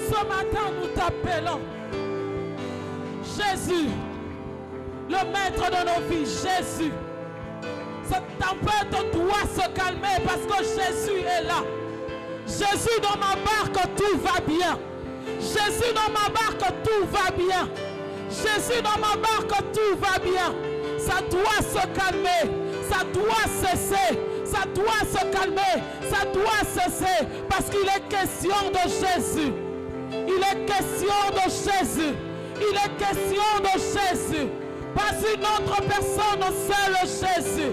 Ce matin, nous t'appelons. Jésus, le maître de nos vies, Jésus. Cette tempête doit se calmer parce que Jésus est là. Jésus, dans ma barque, tout va bien. Jésus, dans ma barque, tout va bien. Jésus, dans ma barque, tout va bien. Ça doit se calmer. Ça doit cesser. Ça doit se calmer. Ça doit cesser. Parce qu'il est question de Jésus. Il est question de Jésus. Il est question de Jésus. Pas une autre personne, seul Jésus.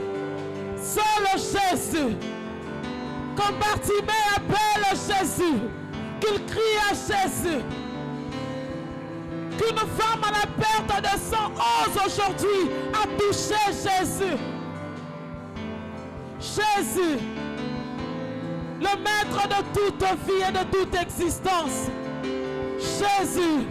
Seul Jésus. Quand Bartimée appelle Jésus, qu'il crie à Jésus. Qu'une femme à la perte de sang ose aujourd'hui à toucher Jésus. Jésus, le maître de toute vie et de toute existence. Jésus.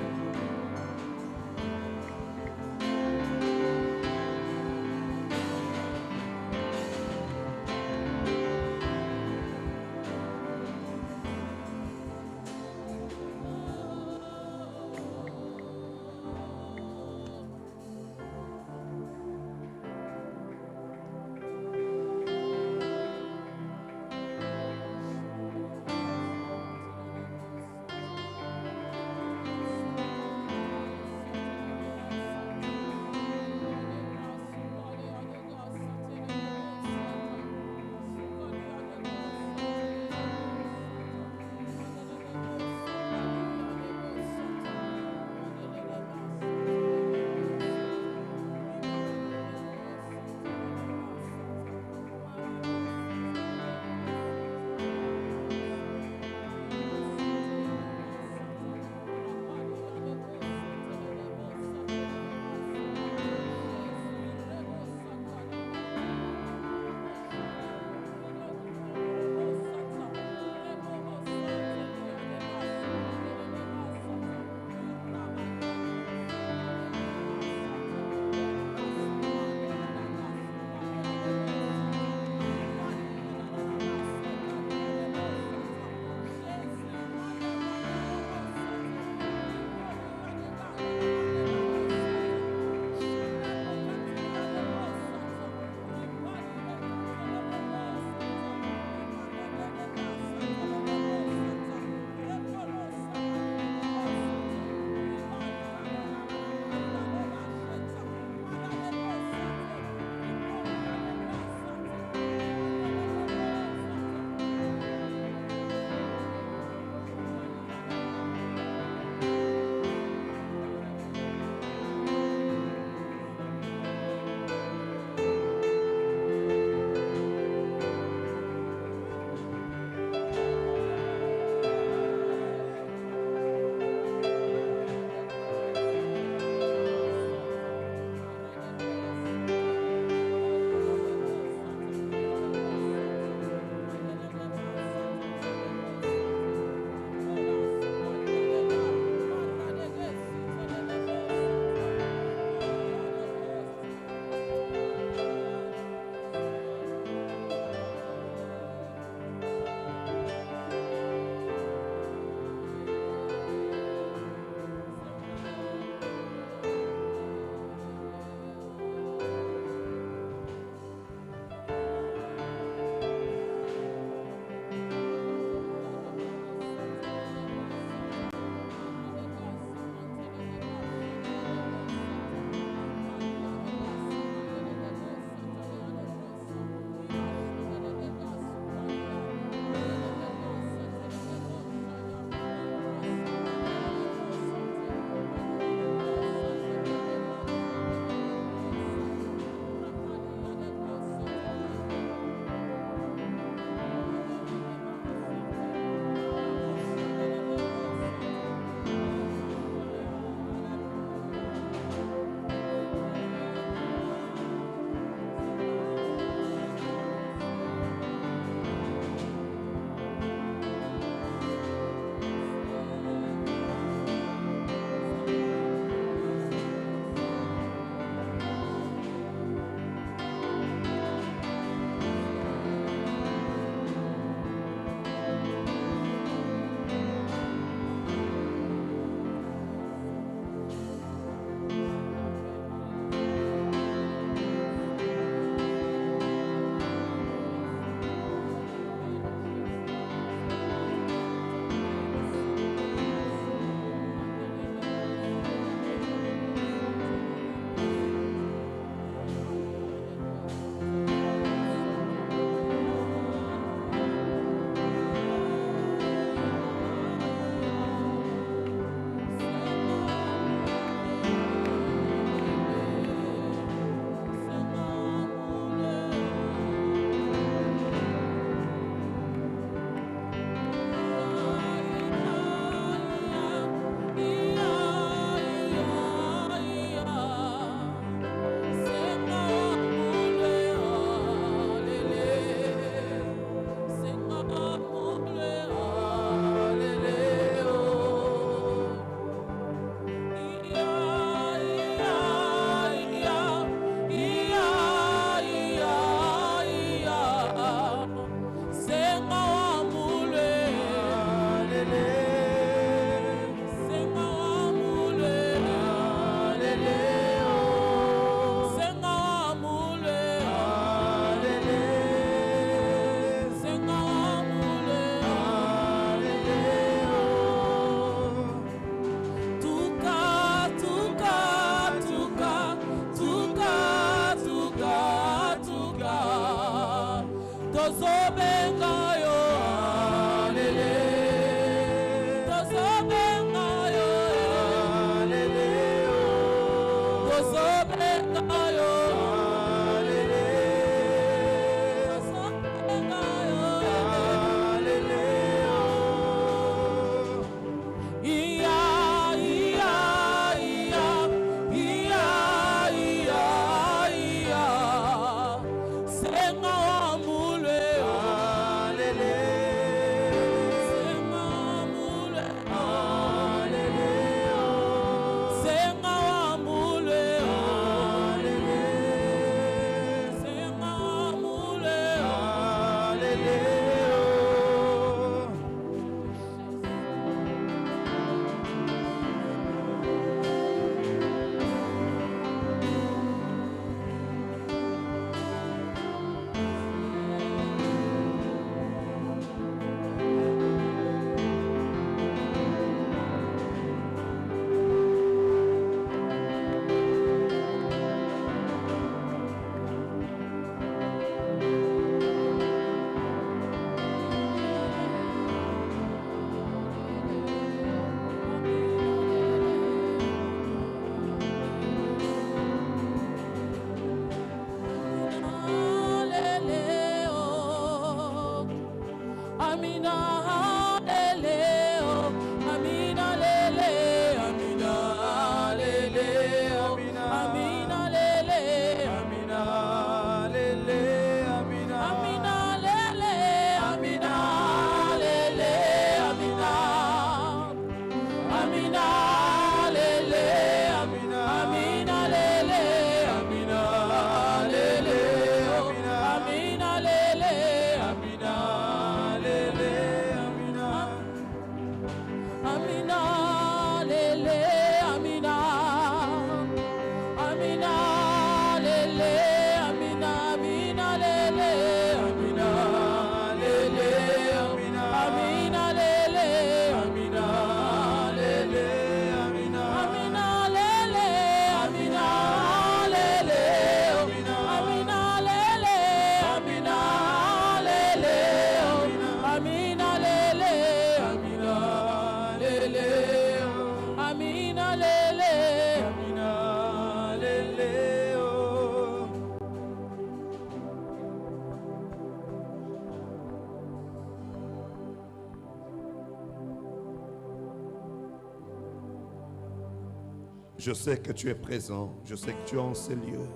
Je sais que tu es présent, je sais que tu es en ces lieux.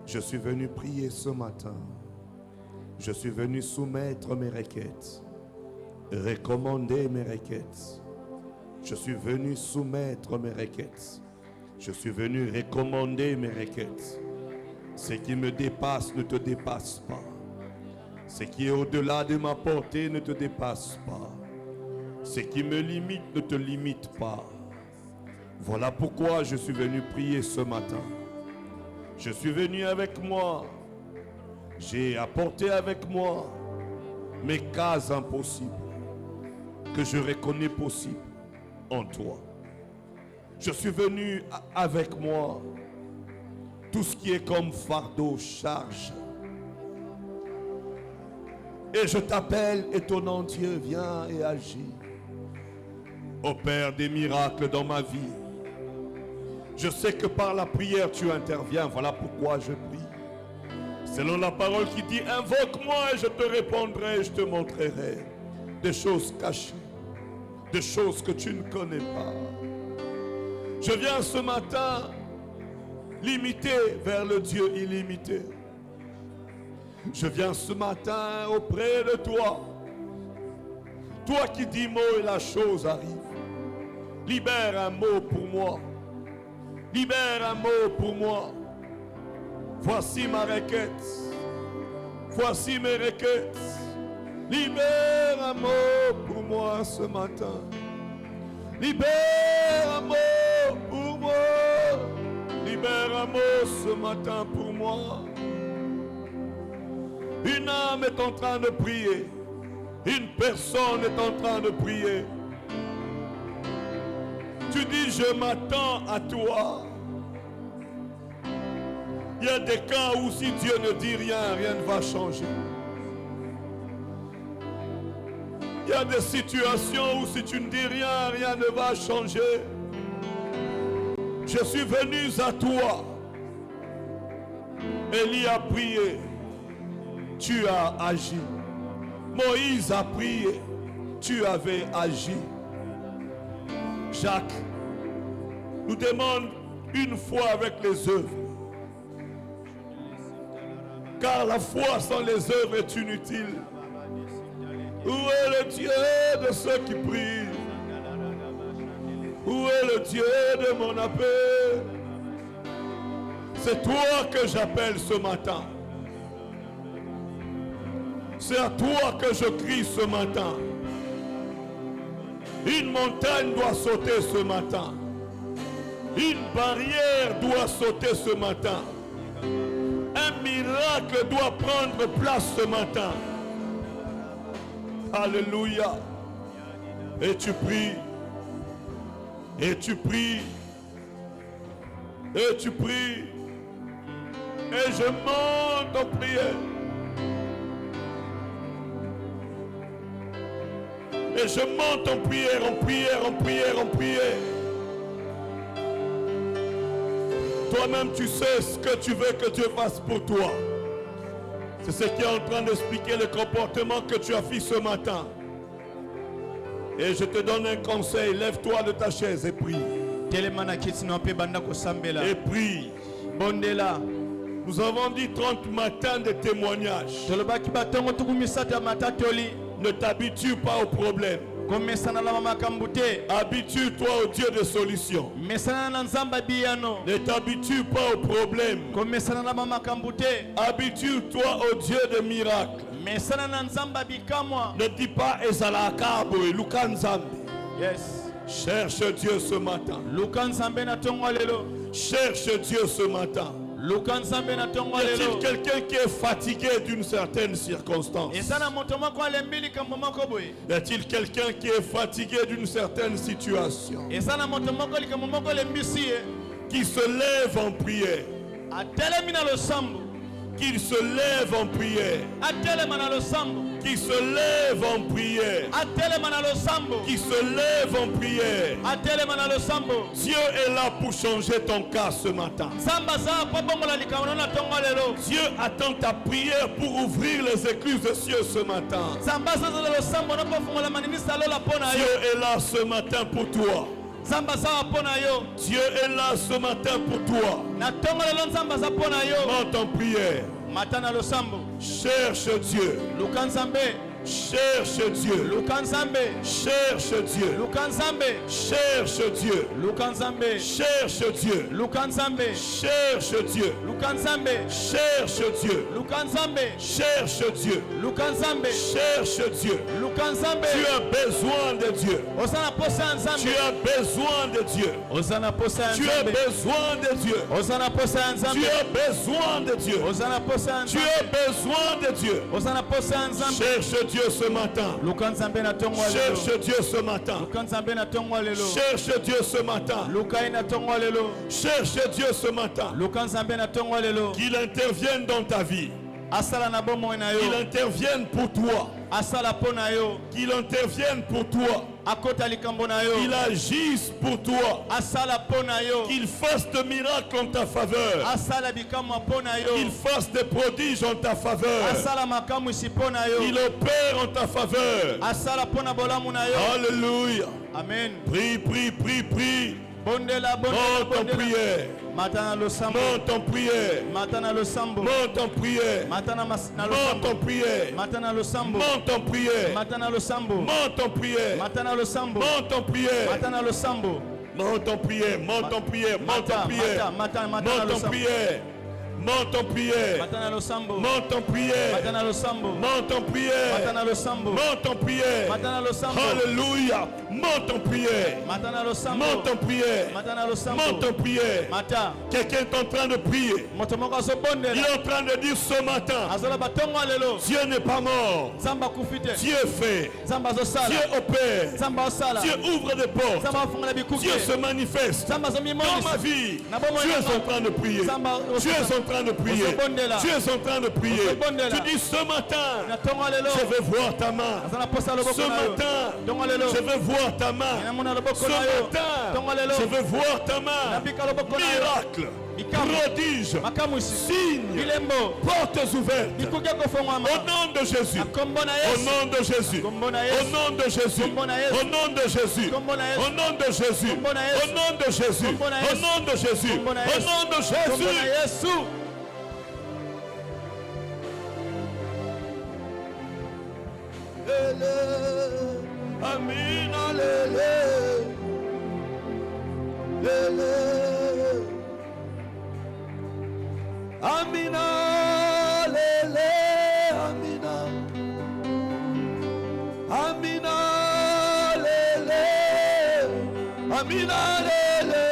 Je suis venu prier ce matin. Je suis venu soumettre mes requêtes, recommander mes requêtes. Je suis venu soumettre mes requêtes. Je suis venu recommander mes requêtes. Ce qui me dépasse ne te dépasse pas. Ce qui est au-delà de ma portée ne te dépasse pas. Ce qui me limite ne te limite pas. Voilà pourquoi je suis venu prier ce matin. Je suis venu avec moi. J'ai apporté avec moi mes cas impossibles que je reconnais possibles en toi. Je suis venu avec moi tout ce qui est comme fardeau, charge. Et je t'appelle et ton nom, Dieu, viens et agis. Opère des miracles dans ma vie. Je sais que par la prière tu interviens, voilà pourquoi je prie. Selon la parole qui dit, invoque-moi et je te répondrai, je te montrerai des choses cachées, des choses que tu ne connais pas. Je viens ce matin limité vers le Dieu illimité. Je viens ce matin auprès de toi. Toi qui dis mot et la chose arrive. Libère un mot pour moi. Libère un mot pour moi. Voici ma requête. Voici mes requêtes. Libère un mot pour moi ce matin. Libère un mot pour moi. Libère un mot ce matin pour moi. Une âme est en train de prier. Une personne est en train de prier. Tu dis, je m'attends à toi. Il y a des cas où si Dieu ne dit rien, rien ne va changer. Il y a des situations où si tu ne dis rien, rien ne va changer. Je suis venu à toi Élie a prié, tu as agi. Moïse a prié, tu avais agi. Jacques nous demande une foi avec les œuvres. Car la foi sans les œuvres est inutile. Où est le Dieu de ceux qui prient? Où est le Dieu de mon appel? C'est toi que j'appelle ce matin. C'est à toi que je crie ce matin. Une montagne doit sauter ce matin. Une barrière doit sauter ce matin. Un miracle doit prendre place ce matin. Alléluia. Et tu pries. Et tu pries. Et tu pries. Et je monte en prière. Et je monte en prière, en prière, en prière, en prière. Toi-même, tu sais ce que tu veux que Dieu fasse pour toi. C'est ce qui est en train d'expliquer le comportement que tu as fait ce matin. Et je te donne un conseil. Lève-toi de ta chaise et prie. Et prie. Nous avons dit 30 matins de témoignages. Ne t'habitue pas au problème. Habitue-toi au Dieu de solution. Ne t'habitue pas au problème. Habitue-toi au Dieu de miracles. Ne dis pas Ezalakabo et Lukanzambe. Yes. Cherche Dieu ce matin. Cherche Dieu ce matin. Y a-t-il quelqu'un qui est fatigué d'une certaine circonstance? Y a-t-il quelqu'un qui est fatigué d'une certaine situation? Qui se lève en prière? Qu'il se lève en prière. Qui se lève en prière. Qui se lève en prière. Dieu est là pour changer ton cas ce matin. Dieu attend ta prière pour ouvrir les écluses des cieux ce matin. Dieu est là ce matin pour toi. Dieu est là ce matin pour toi. Monte en prière. Cherche Dieu. Cherche Dieu. Cherche Dieu. Cherche Dieu. Cherche Dieu. Cherche Dieu. Cherche Dieu. Cherche Dieu. Cherche Dieu. Tu as besoin de Dieu. Tu as besoin de Dieu. Tu as besoin de Dieu. Tu as besoin de Dieu. Tu as besoin de Dieu. Cherche Dieu ce matin. Cherche Dieu ce matin. Cherche Dieu ce matin. Cherche Dieu ce matin. Qu'il intervienne dans ta vie. Qu'il intervienne pour toi. Qu'il intervienne pour toi. Qu'il agisse pour toi. Qu'il fasse de miracles en ta faveur. Qu'il fasse des prodiges en ta faveur. Qu'il opère en ta faveur. Alléluia. Amen. Prie, prie, prie, prie. Monte en prière. Monte en prière. Monte en prière. Monte en prière. Monte en prière. Monte en prière. Monte en prière. Monte en prière. Monte en prière. Monte en prière. Monte en prière. Monte en prière. Monte en prière. Monte en prière. Monte en prière. Monte en prière. Alléluia. Monte en prière. Monte en prière. Monte en prière. Quelqu'un est en train de prier. Il est en train de dire ce matin, Dieu n'est pas mort. Dieu fait. Dieu opère. Dieu ouvre des portes. Dieu se manifeste dans ma vie. Tu es en train de prier. Tu es en train de prier. Tu es en train de prier. Tu dis ce matin, je vais voir ta main. Ce matin, je vais voir ta main. Ce matin, je vais voir ta main. Miracle. prodiges, signes, portes ouvertes. Au nom de Jésus. Au nom de Jésus. Au nom de Jésus. Au nom de Jésus. Au nom de Jésus. Au nom de Jésus. Au nom de Jésus. Au nom de Jésus. Amen. Amina, lele, Amina, Amina, lele, Amina, lele, Amina, lele,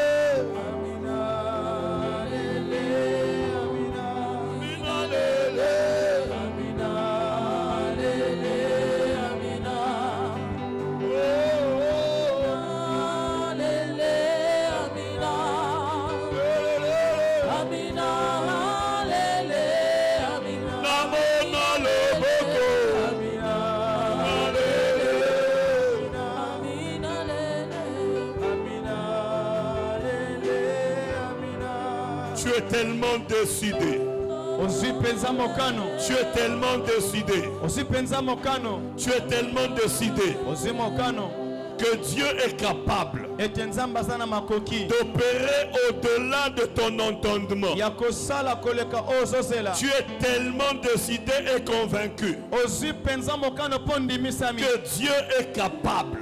Amina, Amina, lele, Amina, lele, Amina, oh, lele, Amina, Amina. Tu es tellement décidé. Tu es tellement décidé. Tu es tellement décidé que Dieu est capable d'opérer au-delà de ton entendement. Tu es tellement décidé et convaincu que Dieu est capable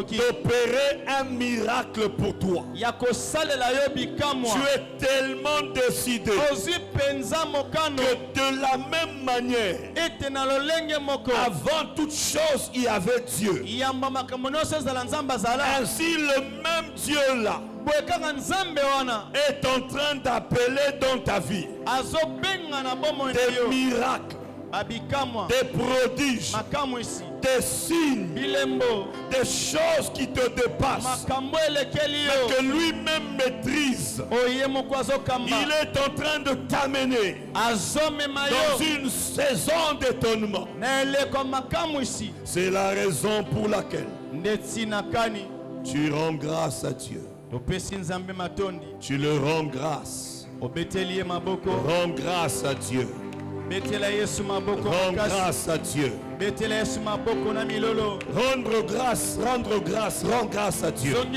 d'opérer un miracle pour toi. Tu es tellement décidé que de la même manière, avant toute chose, il y avait Dieu. Ainsi, le même Dieu-là est en train d'appeler dans ta vie des miracles, des prodiges, des signes, des choses qui te dépassent, mais que lui-même maîtrise. Il est en train de t'amener dans une saison d'étonnement. C'est la raison pour laquelle tu rends grâce à Dieu. Tu le rends grâce. Rends grâce à Dieu. Rends grâce à Dieu. Rendre grâce, rendre grâce, rends grâce à Dieu. Rends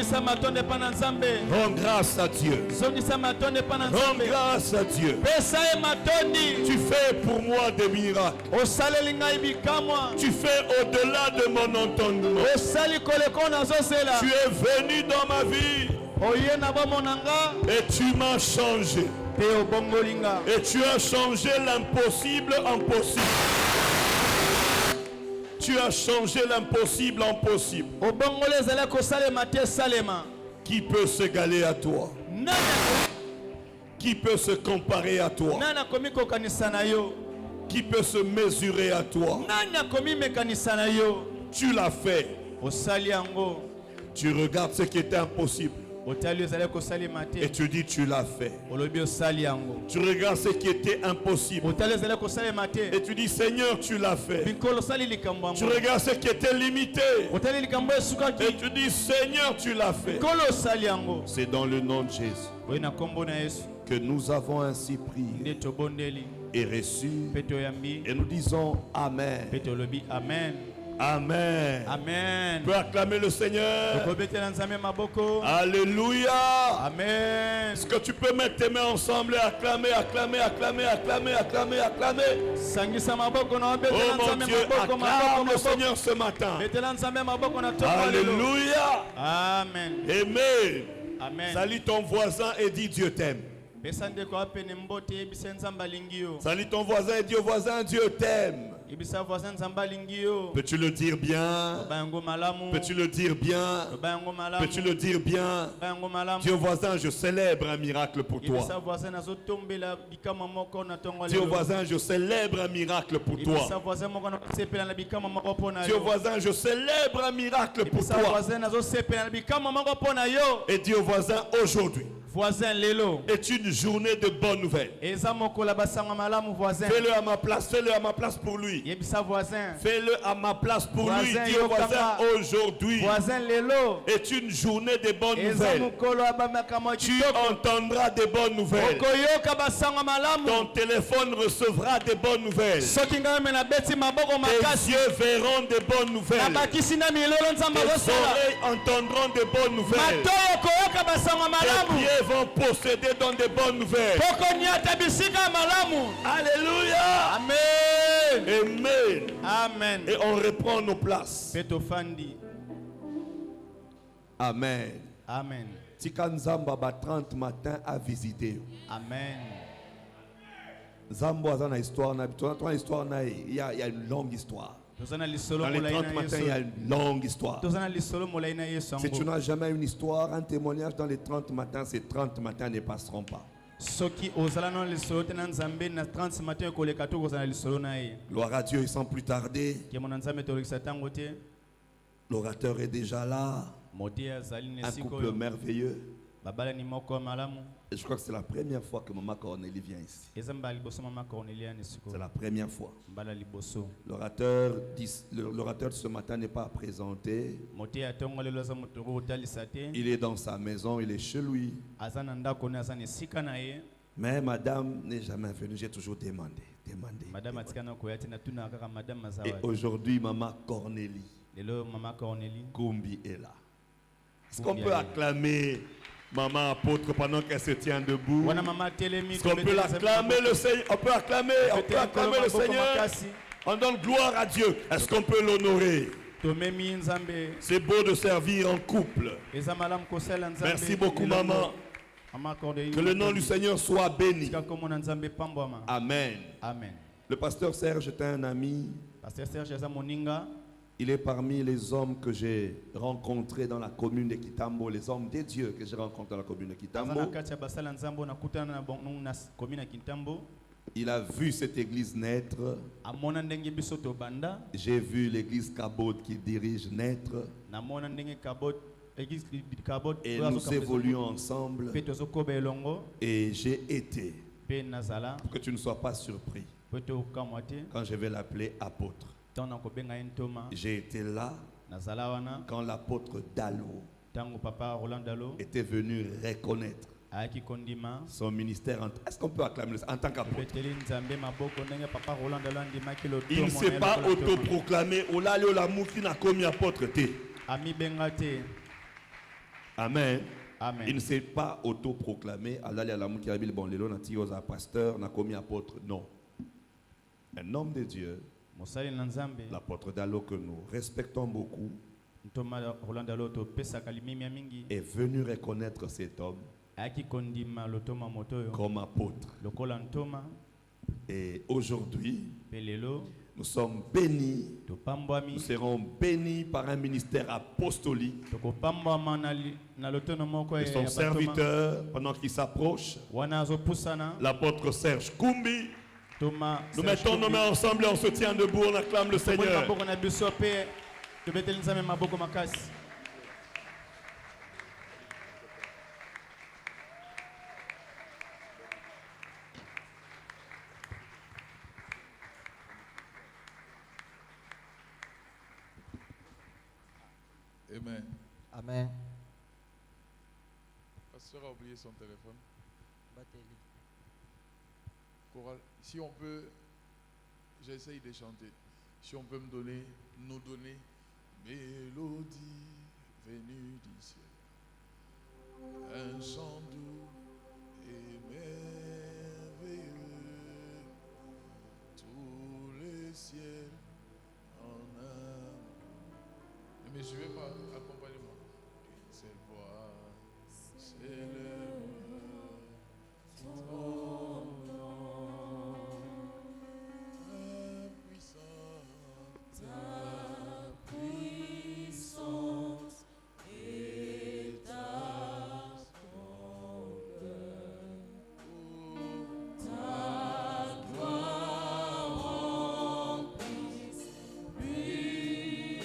grâce à Dieu. Rends grâce à Dieu. Tu fais pour moi des miracles. Tu fais au-delà de mon entendement. Tu es venu dans ma vie et tu m'as changé. Et tu as changé l'impossible en possible. Tu as changé l'impossible en possible. Qui peut s'égaler à toi? Qui peut se comparer à toi? Qui peut se mesurer à toi? Tu l'as fait. Tu regardes ce qui était impossible. Et tu dis tu l'as fait. Tu regardes ce qui était impossible. Et tu dis Seigneur tu l'as fait. Tu regardes ce qui était limité. Et tu dis Seigneur tu l'as fait. C'est dans le nom de Jésus que nous avons ainsi prié et reçu. Et nous disons Amen. Amen. Amen. Tu peux acclamer le Seigneur. Alléluia. Amen. Est-ce que tu peux mettre tes mains ensemble et acclamer, acclamer, acclamer, acclamer, acclamer, acclamer? Oh mon Dieu, acclame le Seigneur ce matin. Alléluia. Amen. Amen. Amen. Salue ton voisin et dis Dieu t'aime. Salut ton voisin et dis au voisin Dieu t'aime. Peux-tu le dire bien? Peux-tu le dire bien? Peux-tu le dire bien? Dis au voisin je célèbre un miracle pour toi. Dis au voisin je célèbre un miracle pour toi. Dis au voisin je célèbre un miracle pour toi. Et dis au voisin aujourd'hui Voisin Lelo. est une journée de bonnes nouvelles. Fais-le à ma place, fais-le à ma place pour lui. Fais-le à ma place pour lui. Dis au voisin, aujourd'hui Voisin Lelo. est une journée de bonnes nouvelles. Tu entendras des bonnes nouvelles. Ton téléphone recevra des bonnes nouvelles. Tes yeux verront des bonnes nouvelles. Tes oreilles entendront des bonnes nouvelles. Tes pieds vont posséder dans des bonnes nouvelles. Alléluia. Amen. Amen. Amen. Et on reprend nos places. Amen. Amen. Tikanzamba ba 30 matin à visiter. Amen. Zambo a une histoire, il y a une longue histoire. Dans les 30 matins, il y a une longue histoire. Si tu n'as jamais une histoire, un témoignage dans les 30 matins, ces 30 matins ne passeront pas. Gloire à Dieu, et sans plus tarder, l'orateur est déjà là. Un couple merveilleux. Et je crois que c'est la première fois que Maman Cornélie vient ici. C'est la première fois. L'orateur de ce matin n'est pas présenté. Il est dans sa maison, il est chez lui. Mais madame n'est jamais venue, j'ai toujours demandé. Et aujourd'hui, Maman Cornélie Koumbi est là. Est-ce qu'on peut acclamer Maman apôtre pendant qu'elle se tient debout? Est-ce qu'on peut acclamer le Seigneur? On peut acclamer le Seigneur. On donne gloire à Dieu. Est-ce qu'on peut l'honorer? C'est beau de servir en couple. Merci beaucoup, maman. Que le nom du Seigneur soit béni. Amen. Amen. Le pasteur Serge est un ami. Il est parmi les hommes que j'ai rencontrés dans la commune de Kitambo, les hommes des dieux que j'ai rencontrés dans la commune de Kitambo. Il a vu cette église naître. J'ai vu l'église Kabod qu'il dirige naître. Et nous évoluons ensemble. Et j'ai été, pour que tu ne sois pas surpris, quand je vais l'appeler apôtre. J'ai été là quand l'apôtre Dalo était venu reconnaître son ministère. Est-ce qu'on peut acclamer en tant qu'apôtre? Il ne s'est pas autoproclamé. Amen. Amen. Il ne s'est pas autoproclamé. Pasteur, apôtre. Non. Un homme de Dieu, l'apôtre Dalo que nous respectons beaucoup, est venu reconnaître cet homme comme apôtre. Et aujourd'hui, nous sommes bénis, nous serons bénis par un ministère apostolique. Et son serviteur, pendant qu'il s'approche, l'apôtre Serge Koumbi. Nous mettons nos mains ensemble et on se tient debout, on acclame le Seigneur. Amen. Amen. Le pasteur a oublié son téléphone. Chorale, si on peut, j'essaye de chanter. Si on peut nous donner mélodie venue du ciel, un chant doux et merveilleux, tout le ciel en un. Mais je ne vais pas, accompagnez-moi. Cette voix célèbre ton nom, ta puissance et ta splendeur, ta gloire remplisse l'univers.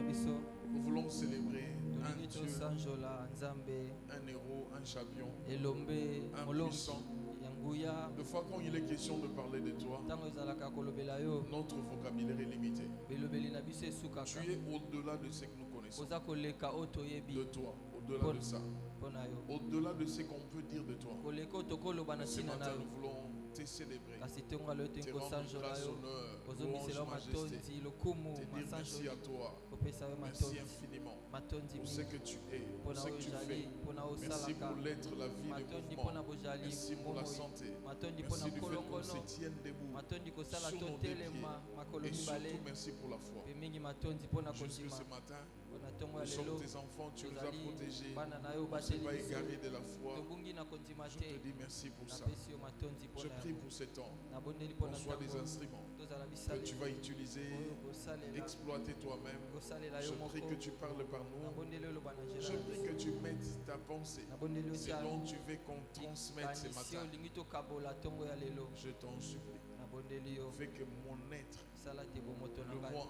Nous voulons célébrer un tolingi Dieu, tosanjola nzambe un héros, un champion, elombe un molongi puissant. ya nguya De fois quand il est question de parler de toi, ntango ezalaka kolobela yo notre vocabulaire est limité. belobeli na biso Tu esukaka es au-delà de ce que nous connaissons. oza koleka oyo toyebi De toi, au-delà de ça. mpo na yo Au-delà de ce qu'on peut dire de toi. koleka oyo tokoloba na Ce ntina na matin, yo nous voulons te célébrer, kasi ntongo aloyo te toyi rendre kosanjola grâce, yo honneur, louange, kozomisela yo majesté, matondi lokumu te dire merci masanjoli à toi. kopesa yo Merci matondi infiniment matondi pour ce mingi que tu es, mpo pour na ce oyo que tu ozali fais. mpo na oyo Merci osalaka pour l'être, la vie, le matondi mpo mouvement. na bozali Merci pour la bomoi santé. matondi mpo Merci na du fait qu'on nkolokono se tienne debout matondi kosala sur nos deux totelema makolo pieds. Et mibale surtout, merci pour la foi. mpe mingi matondi mpo na Jusque kondima ce matin, mpo na ntongo ya nous sommes lelo tes enfants, tu nous as tozali protégés. bana na yo On ne s'est bateli pas biso égaré de la foi. tobungi na kondima Je te te dis merci pour ça. napesi yo matondi mpo Je na prie yango pour ce temps. nabondeli mpo Qu'on na soit des ntango instruments tozala que tu vas bisaleli utiliser, oyo kosalela exploiter toi-même. kosalela Je yo moko prie que tu parles par nous. nabondeli oloba na nzela Je na prie biso que tu mettes ta pensée. nabondeli Ce otia dont tu veux qu'on transmette ce likanisi matin. olingi tokabola ntongo ya lelo Je t'en supplie. nabondeli yo Fais que mon être, sala te bomoto na le ngai moi,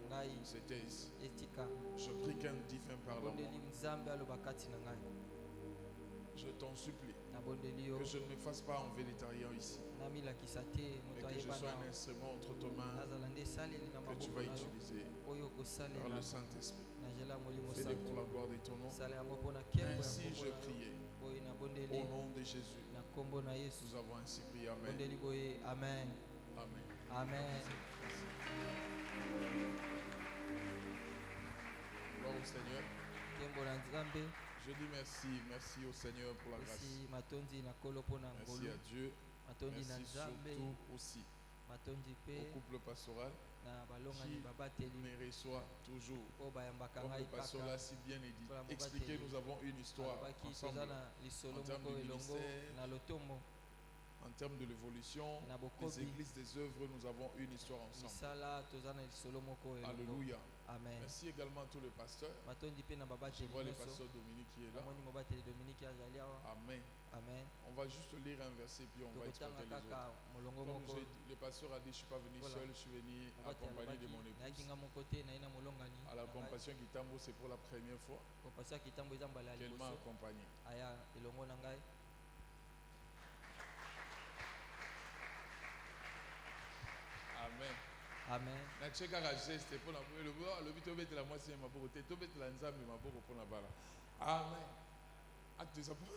ngai se taise. etika Je prie qu'un divin parle à moi. nabondeli nzambe aloba kati na ngai Je t'en supplie. nabondeli yo Que je ne me fasse pas en végétarien ici. namilakisa te Mais moto que je ayeba sois un na instrument entre tes mains nazala nde esaleli na que tu maboko vas na yo utiliser oyo par kosalela le Saint-Esprit. na nzela ya molimo Fais-le pour santo la gloire de ton nom. sala yango mpo na nkembo ya Ainsi nkombo je na yo priais. boye nabondeli Au nom de Jésus, na nkombo na yesu nous avons ainsi prié. Amen. bondeli boye amen Amen. amen Gloire au Seigneur. nkembo na nzambe Je dis merci. Merci au Seigneur pour la grâce. esi matondi na nkolo mpo na Merci ngolu à Dieu. matondi na Merci nzambe surtout aussi matondi au mpe couple pastoral na balongani qui babateli me reçoit toujours. oyo bayambaka Comme ngai le pasteur kaka l'a si bien dit. Voilà, mon Expliqué, baptême. nous avons une histoire alobaki ensemble toza na lisolo en termes moko de elongo ministère. na lotomo en termes de l'évolution na des bokobi églises, des œuvres. Nous avons une histoire ensemble. misala toza na lisolo moko elongo Alléluia. amen Merci également à tous les pasteurs. matondi mpe na Je babateli vois le nyonso pasteur Dominique qui est là. namoni mobateli dominike azali awa Amen. amen On va juste lire un verset puis on va tokotanga exploiter les kaka autres. molongo Comme moko le pasteur a dit, je ne suis pas venu Voilà. seul, je suis venu mobati accompagné de mon alobaki nayaki épouse. nga moko te naye na molongani À la compassion qui tambo, c'est pour la première fois kopasi ya kitambo eza mbala ya qu'elle m'a liboso accompagné. aya elongo na ngai Amen. amen nachekaka geste mpona alobi tobetela mwasi ya maboko te tobetela nzambe maboko mpona bala. Amen. Acte des apôtres.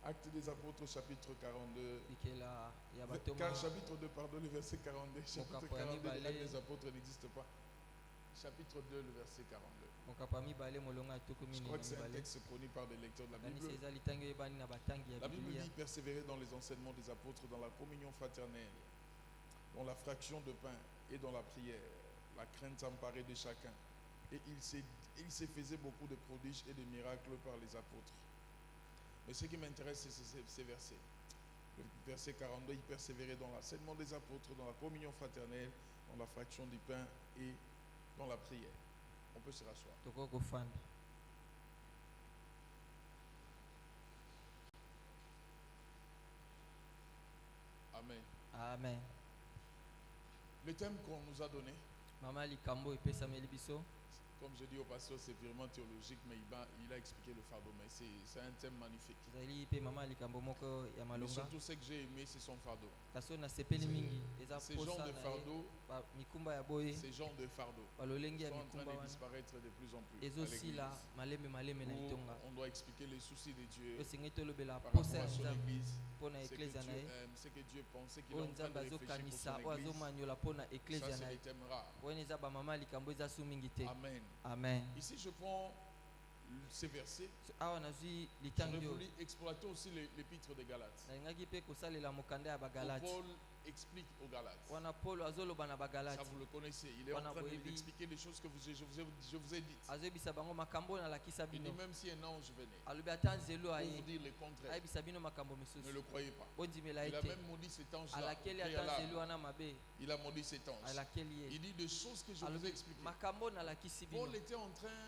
Acte des apôtres chapitre 42. likela ya batoma Chapitre 2, pardon, le verset 42. Chapitre Mokapo ya 42 de mibale. l'Acte des apôtres n'existe pas. Chapitre 2, le verset 42. mokapo ya mibale molongo ya tuku Je minei crois na que c'est un mibale texte connu par des lecteurs de la kanisi Bible. eza litangi oyebani na batangi ya La Bible biblia dit persévérer dans les enseignements des apôtres, dans la communion fraternelle, dans la fraction de pain et dans la prière, la crainte s'emparait de chacun. Et il se faisait beaucoup de prodiges et de miracles par les apôtres. Mais ce qui m'intéresse, c'est ces versets. Le verset 42, il persévérait dans l'enseignement des apôtres, dans la communion fraternelle, dans la fraction du pain et dans la prière. On peut se rasseoir. tokoki kofanda Amen. amen Le thème qu'on nous a donné, mama likambo epesameli biso comme je dis au pasteur, c'est vraiment théologique, mais il a expliqué le fardeau. Mais c'est un thème magnifique. ezali mpe mama likambo moko ya Mais malonga surtout, ce que j'ai aimé, c'est son fardeau. kasi oyo nasepeli mingi eza Ces genres posa de na ye fardeau, mikumba ya boye ces genres de fardeau balolenge ya sont en train mikumba de wana disparaître de plus en plus à ezosila l'église. malembe malembe na Où litonga on doit expliquer les soucis de Dieu tosengi tolobela par rapport posa ya à son nzambe église, mpo na ce que eklezia na Dieu ye aime, ce que Dieu pense, ce qu'il est oyo en train nzambe de réfléchir pour azokanisa son oyo église. azomanyola mpo na Ça, eklezia na c'est ye les thèmes rares. oyo eza bamama likambo eza su mingi te Amen. amen Ici, je prends ces versets. So, awa nazwi J'aurais litangi oyo voulu exploiter aussi l'épître des Galates. nalingaki mpe kosalela mokanda ya Où bagalati Paul explique aux Galates. wana paulo azoloba na Ça, bagalati vous le connaissez. Il est en Wana train boyebi. d'expliquer les choses que je vous ai dites. azoyebisa bango makambo oyo nalakisa Il dit bino même si un ange venait alobi ata nzelu pour vous aye dire le contraire, ayebisa bino makambo ne misusu le croyez pas. bondimela ye Il a te même maudit cet ange-là. alakeli au ata nzelu préalable. wana mabe Il a maudit cet ange. alakeli ye Il dit des choses que je vous ai alobi expliquées. makambo oyo nalakisi bino Paul était en train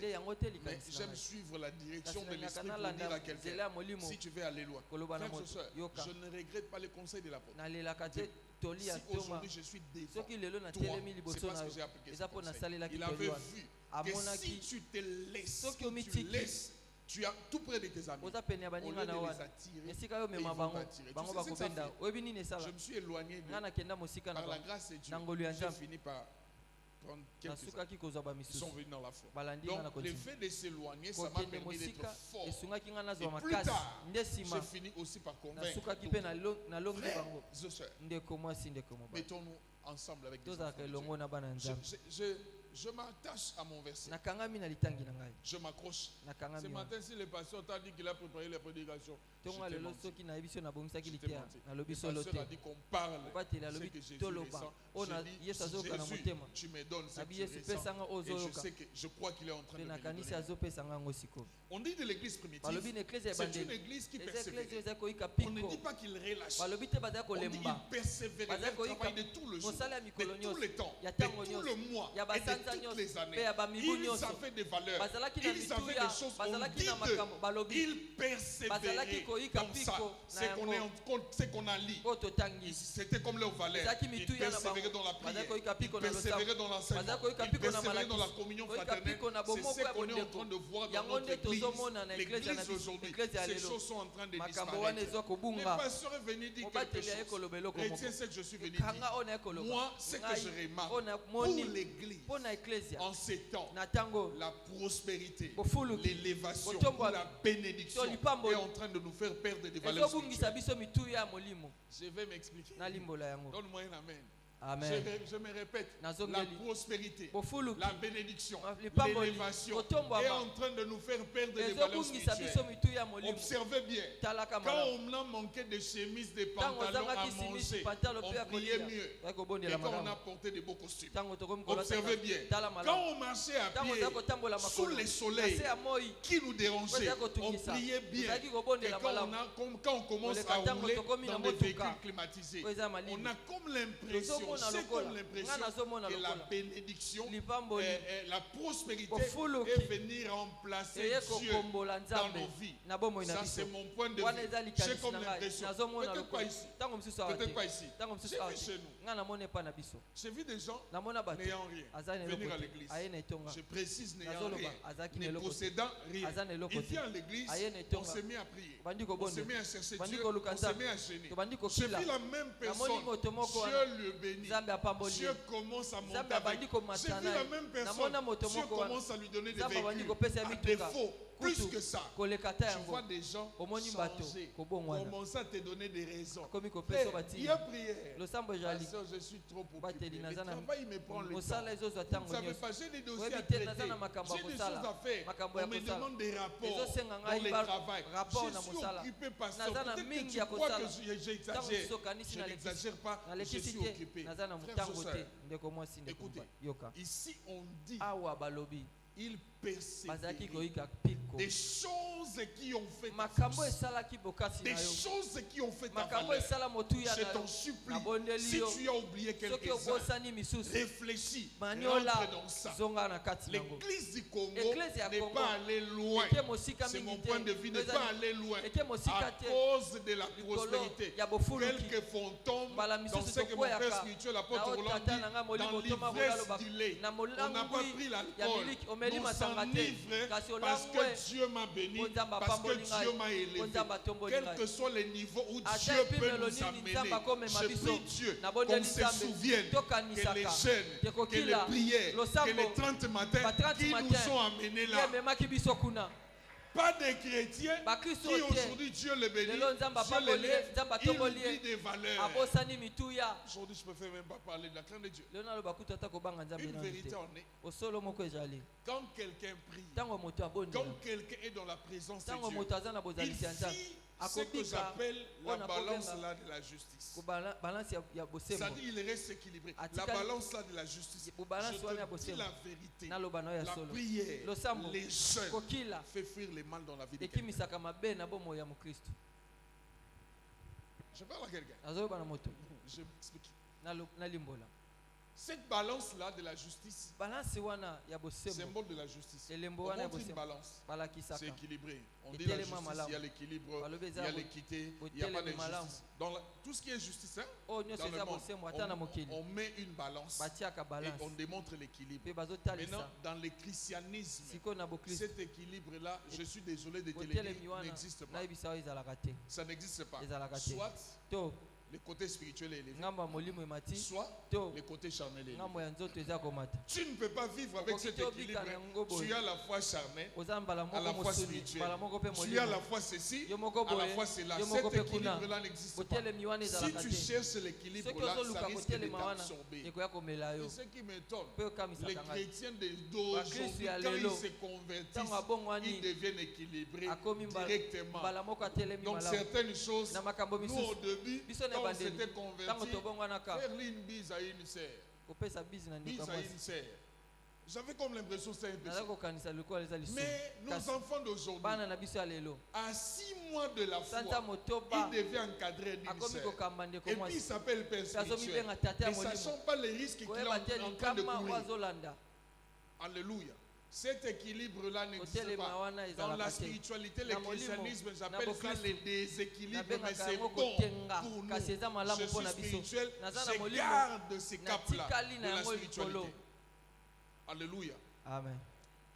pensée. Mais j'aime suivre la direction de l'esprit pour dire à quelqu'un, si tu veux aller loin. Frères et sœurs, je ne regrette pas les conseils de l'apôtre. Si aujourd'hui je suis devant toi, c'est parce que j'ai appliqué ce conseil. Il avait vu que si amonaki tu te laisses, Soki tu omitiki. laisses, tu as tout près de tes amis. oza pene ya Au lieu baninga na de les wana attirer, esika yo et ils mema vont bango t'attirer. bango Tu sais ce que ça bakobenda fait? oyebi nini esala Je me suis éloigné nga de nakenda mosika na par la bango grâce de Dieu. na ngolu ya J'ai Nzambe fini par prendre quelques amis. nasukaki kozwa Ils bamisusu sont venus dans la foi. balandi nga na Donc, le continue fait de s'éloigner, ça m'a kokende permis d'être mosika fort. esungaki nga Et nazwa plus makasi tard, nde nsima j'ai fini aussi par convaincre. nasukaki d'autres. mpe nalongi Frères bango et sœurs, ndeko mwasi ndeko mobali mettons-nous ensemble avec des enfants tozalaka de elongo na bana ya Dieu. nzambe Je m'attache à mon verset. nakangami na litangi na ngai Je m'accroche. Ce nakangami wana. matin, si le pasteur t'a dit qu'il a préparé les prédications, je ntongo t'ai lelo menti. soki nayebi so nabongisaki Je t'ai liteya menti. nalobi Le solo pasteur a te dit qu'on parle. obateli Ce alobi que Jésus toloba ressent. oyo Je dis, yesu azoyoka na Jésus, motema tu me donnes ce que nabi tu yesu ressens. pesanga oyo Et je ozoyoka sais que je crois qu'il est en train mpe de me le nakanisi donner. azopesanga yango sikoyo On dit de l'église primitive, balobi na eklese ya c'est une ebandeli église qui eza eklese persévère. eza koyika On ne dit piko pas qu'il relâche. balobi te bazali On dit kolemba qu'il persévère. Bazali Elle koyika travaille de tout le jour, mosala ya mikolo de tout nyonso le temps, ya de ntango tout nyonso le mois ya et basanza de toutes nyonso les années. mpe ya bamibu Ils nyonso avaient des valeurs. bazalaki na Ils avaient mituya des choses. On bazalaki dit na makambo balobi qu'ils persévéraient bazalaki koyika comme ça. piko C'est na qu'on yango c'est qu'on a lu. oyo totangi C'était comme leurs valeurs. Ezalaki Ils mituya na persévéraient bango dans la bazalaki prière. koyika Ils piko na persévéraient losambo dans l'enseignement. bazalaki koyika Ils piko na persévéraient dans la malakisi communion koyika fraternelle. piko na C'est bomoko ce ya qu'on est en bondeko train de voir dans yango notre nde église. tozomona na eklese ya L'église aujourd'hui, eklese ya ces lelo choses sont en train de makambo wana disparaître. ezwa Le kobunga pasteur est venu dire quelque mobateli aye chose. koloba eloko moko Retiens ce que je suis venu dire. kanga oyo naye koloba Moi, ce que je remarque oyo pour namoni l'église mpo na eklesia en ces temps, na ntango la prospérité, Bofuluki, l'élévation, botombwami, la bénédiction tolipamboli, est en train de nous faire perdre des valeurs ezobungisa spirituelles. biso mituya ya molimo Je vais m'expliquer. nalimbola yango Donne-moi un amen. amen Je me répète, la nazongeli prospérité, bofuluki la bénédiction, lipamboli, l'élévation botombwama, est en train de nous faire perdre des valeurs ezobungisa biso spirituelles. mituya ya molimo Observez bien, talaka quand malamu on a manqué de chemise, de ntango pantalons à ozangaki simisi manger, pantalo mpe ya on priait kolia mieux ya que kobondela quand on a malamu porté de beaux costumes. ntango tokomi Observez bien, tala quand malamu on marchait à ntango pied ozali kotambola sous makolo le na soleil se ya moi qui nous dérangeait, Ozali on kotungisa. priait bien. Ozalaki Et kobondela quand malamu. quand on commence Koleka à ntango rouler tokomi na dans des motuka. véhicules climatisés, Oyo eza malili. on a comme l'impression, Tozomona c'est lokola. comme l'impression Nga nazomona que la lokola. bénédiction, Lipamboli. la prospérité Bofuluki. est venue remplacer eye Dieu kokombola dans nzambe nos vies. na bomoi na Ça, biso c'est mon point de wana eza vue. J'ai likanisi comme na ngai l'impression. nazomona Peut-être pas lokola ici. ntango mosusu awa te Peut-être pas ici. ntango mosusu J'ai awa vu te chez nous. nga namoni epa na biso J'ai vu des gens namona bato n'ayant rien aza na venir eloko à te l'église. aye na etonga Je précise n'ayant Nazoloba, rien, azaki na ne eloko te. possédant rien. Aza na eloko Il te. vient à l'église, Aye na on etonga. se met à prier. Bandi On kobonde. se met à chercher Bandi Dieu, koluka on se nzambe. met à gêner. Tobandi J'ai kokila. vu la même Namoni moto personne. moko wana. Dieu le bénit. Nzambe apamboli Dieu commence à monter Nzambe avec. abandi komata J'ai vu na la ye. même personne. Namona moto Dieu moko wana. commence à lui donner des Nzambe abandi véhicules. kopesa À mituka. défaut, plus Kutu, que ça. koleka ta Tu yango. vois des gens Omoni bato, changer, kobongwana. commencer à te donner des raisons. Komi Frère, kopesa il batina. y a prière. losambo ezali Pasteur, je suis trop occupé. bateli Le naza na travail me prend le temps. mosala ezozwa Vous ntango ne savez nyonso pas, j'ai des dossiers oyebi à te traiter. naza na makambo ya J'ai des choses kosala à faire. makambo ya On me kosala demande des rapports ezosenga dans ngai le travail. rapport Je na suis mosala occupé, pasteur. naza na Peut-être que mingi tu ya crois kosala que ntango j'exagère. mosusu okanisi Je nalekisi n'exagère pas. Je nalekisi suis te occupé. naza na Frères ntango et te sœurs, ndeko mwasi ndeko écoutez, mobali yoka ici on dit awa balobi il bazalaki persévère. koyika piko Des choses qui ont fait ta makambo force. esalaki bokasi Des na yo choses qui ont fait ta makambo valeur. esala motuya Je na yo t'en supplie. nabondeli Si yo tu as oublié soki quelques-uns, obosani misusu réfléchis. maniola Rentre dans ça. zonga na kati nango L'église du Congo Église ya n'est Congo. pas allée loin. eke mosika C'est mon mingi point de vue, n'est te pas allé loin. eke mosika À te cause de la likolo prospérité. ya bofuluki Quelques fantômes mbala dans misusu ce que mon père tokweyaka spirituel, l'apôtre na Roland otata na nga dit, molimo dans otoma l'ivresse kolaloba du lait. na On n'a pas molangwi pris ya l'alcool. miliki omeli Nous masanga te s'enivre kasi parce olangwe que Dieu m'a béni, po nzambe parce que apamboli ngai Dieu m'a élevé. po nzambe atomboli Quel ngai que soit le niveau où ata Dieu peut epimelo nous nini amener, nzambe akomema je biso prie Dieu qu'on nabondeli se nzambe souvienne que les tokanisaka jeûnes, que les tekokila prières, que losambo les 30 matins ba 30 qui nous matins, sont amenés ye là. ememaki biso kuna Pas des chrétiens bakristo qui te aujourd'hui Dieu le bénit, lelo nzambe Dieu le apamboli ye lève, nzambe il atomboli vit ye des valeurs. abosani mituya Aujourd'hui, je ne préfère même pas parler de la crainte de Dieu. lelo naloba kutu ata kobanga nzambe Une nanu vérité te en est, osolo moko ezali quand quelqu'un prie, ntango moto abondela quand quelqu'un est dans la présence de ntango Dieu, moto aza na il bozalisi ya nzambe vit ce que akobika j'appelle la on a balance problème, là de la justice. balansi ya bosembo C'est-à-dire il reste équilibré. La Atika- balance là de la justice. Ou balance Je wana ya te dis bosembo. la vérité. naloba na oyo ya La solo prière, losambo les jeûnes kokila fait fuir les mal dans la vie de quelqu'un. ekimisaka mabe na bomoi ya mokristo Je parle à quelqu'un. nazoloba na moto Je m'explique. nalimbola Cette balance-là de la justice, balance wana ya bosembo symbole de la justice. elembo On wana ya montre une bosembo balance. C'est balakisaka équilibré. On Et dit la tellement justice, malamu. il y a l'équilibre, Balobi il y eza a bo- l'équité, il n'y a pas botelemi malamu. d'injustice. Dans tout ce qui est justice, hein, oyo nyonso dans le eza monde, bosembo ata na mokili on met une balance batiaka et balance on démontre l'équilibre. mpe Maintenant, bazotalisa dans le christianisme, sikoyo na bokristo cet équilibre-là, je suis désolé de te le botelemi dire, wana n'existe pas. nayebisa oyo ezalaka te Ça n'existe pas. ezalaka te Soit to le côté spirituel est élevé, ngambo ya molimo emati soit to le côté charnel est élevé. ngambo ya nzoto eza komata Tu ne peux pas vivre avec Okoki cet te obika équilibre. na yango boye. Tu as la foi charnelle, oza mbala à la moko fois mosuni spirituelle. mbala moko mpe Tu as molimo la foi ceci, yo moko à la boye fois cela. yo moko Cet mpe kuna équilibre-là n'existe pas. botelemi wana Si ezalaka tu te cherches l'équilibre soki là, ça ozoluka risque de kotelema wana t'absorber. ekoya komela yo Et ce qui m'étonne, mpe les okamisaka ngai chrétiens Bakristo d'aujourd'hui, ya quand ils lelo, se convertissent, ntango abongwani ils deviennent équilibrés akomi directement. mbala moko atelemi Donc malamu certaines choses, na makambo nous au misusu début, biso na quand on ebandeli s'était ntango convertis, tobongwanaka faire une bise à une sœur, kopesa bisi na ndeko bise ya à mwasi une sœur. J'avais comme l'impression que c'était un peu naza ça. kokanisa lokola eza lisumu Mais nos Kasi enfants d'aujourd'hui, bana na biso ya lelo à 6 mois de la santa foi, motoba il devait encadrer d'une akomi sœur. kokamba ndeko Et puis il mwasi s'appelle Père spirituel. azomibenga tata ya Ne sachant molimo pas les risques qu'il est koyeba te en train de likama oyo courir. azolanda Alléluia. Cet équilibre-là n'existe kotelema pas. wana Dans ezalaka la te spiritualité, le Na molimo, christianisme, na j'appelle ça bokristo, le déséquilibre, mais nabengaka c'est yango bon kotenga pour nous. kasi eza malamu Je mpo suis na biso spirituel, naza na je molimo garde ce cap-là natikali de na la yango likolo spiritualité. Alléluia. amen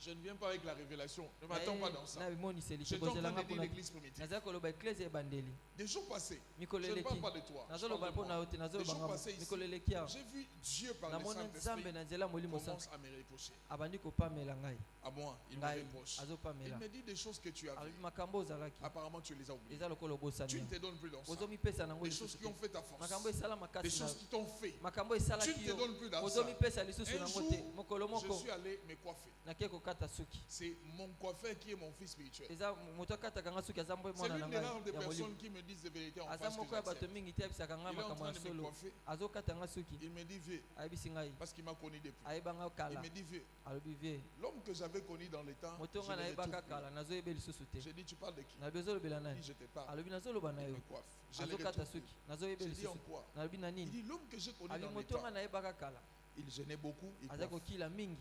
Je ne viens pas avec la révélation. Ne m'attends pas dans ça. na bimoniseli Je suis en train kozelanga de dire kuna l'église primitive. naza koloba eklese ebandeli Des jours passés, mikolo je ne eleki parle pas de toi. je nazoloba parle de mpo na moi. yo te Des jours nazoloba passés ngamo ici, mikolo eleki awa j'ai vu Dieu par le namoni Saint-Esprit nzambe na nzela molimo santu commence à me reprocher. abandi kopamela ngai À moi, il me ngai reproche. Il azopamela me dit des choses que tu as alobi vues. makambo ozalaki Apparemment, tu les as oubliées. eza lokola Tu obosani ne te donnes plus dans ça. ozomipesa nango Des lisusu choses qui te ont fait ta force. makambo esala Des makasi na choses qui t'ont fait. makambo Tu ne esalaki te yo donnes plus dans ça. ozomipesa lisusu Un nango jour, te mokolo je moko suis allé me coiffer. nake kokata suki C'est mon coiffeur qui est mon fils spirituel. eza moto akataka nga suki aza mbo C'est mwana na l'une des ngai rares des ya molimo personnes qui me disent des vérités en aza face que moko ya bato j'accepte. mingi te ayebisaka ngai Il est en makambo train ya de me solo coiffer. azokata nga suki Il me dit vieux, ayebisi ngai parce qu'il m'a connu depuis. ayebanga Il kala me dit vieux, alobi vie l'homme que j'avais connu dans les temps, moto je nga ne le nayebaka retrouve kala nazoyeba lisusu te plus. J'ai dit, tu parles de qui? nalobi ozolobela Il nani dit, je te parle. alobi nazoloba na Il yo me coiffe. Je le azokata retrouve suki plus. nazoyeba J'ai dit en lisusu quoi? nalobi na Il nini dit, l'homme que j'ai connu alobi dans les moto nga temps, nayebaka kala il gênait beaucoup, il aza coiffe. kokila mingi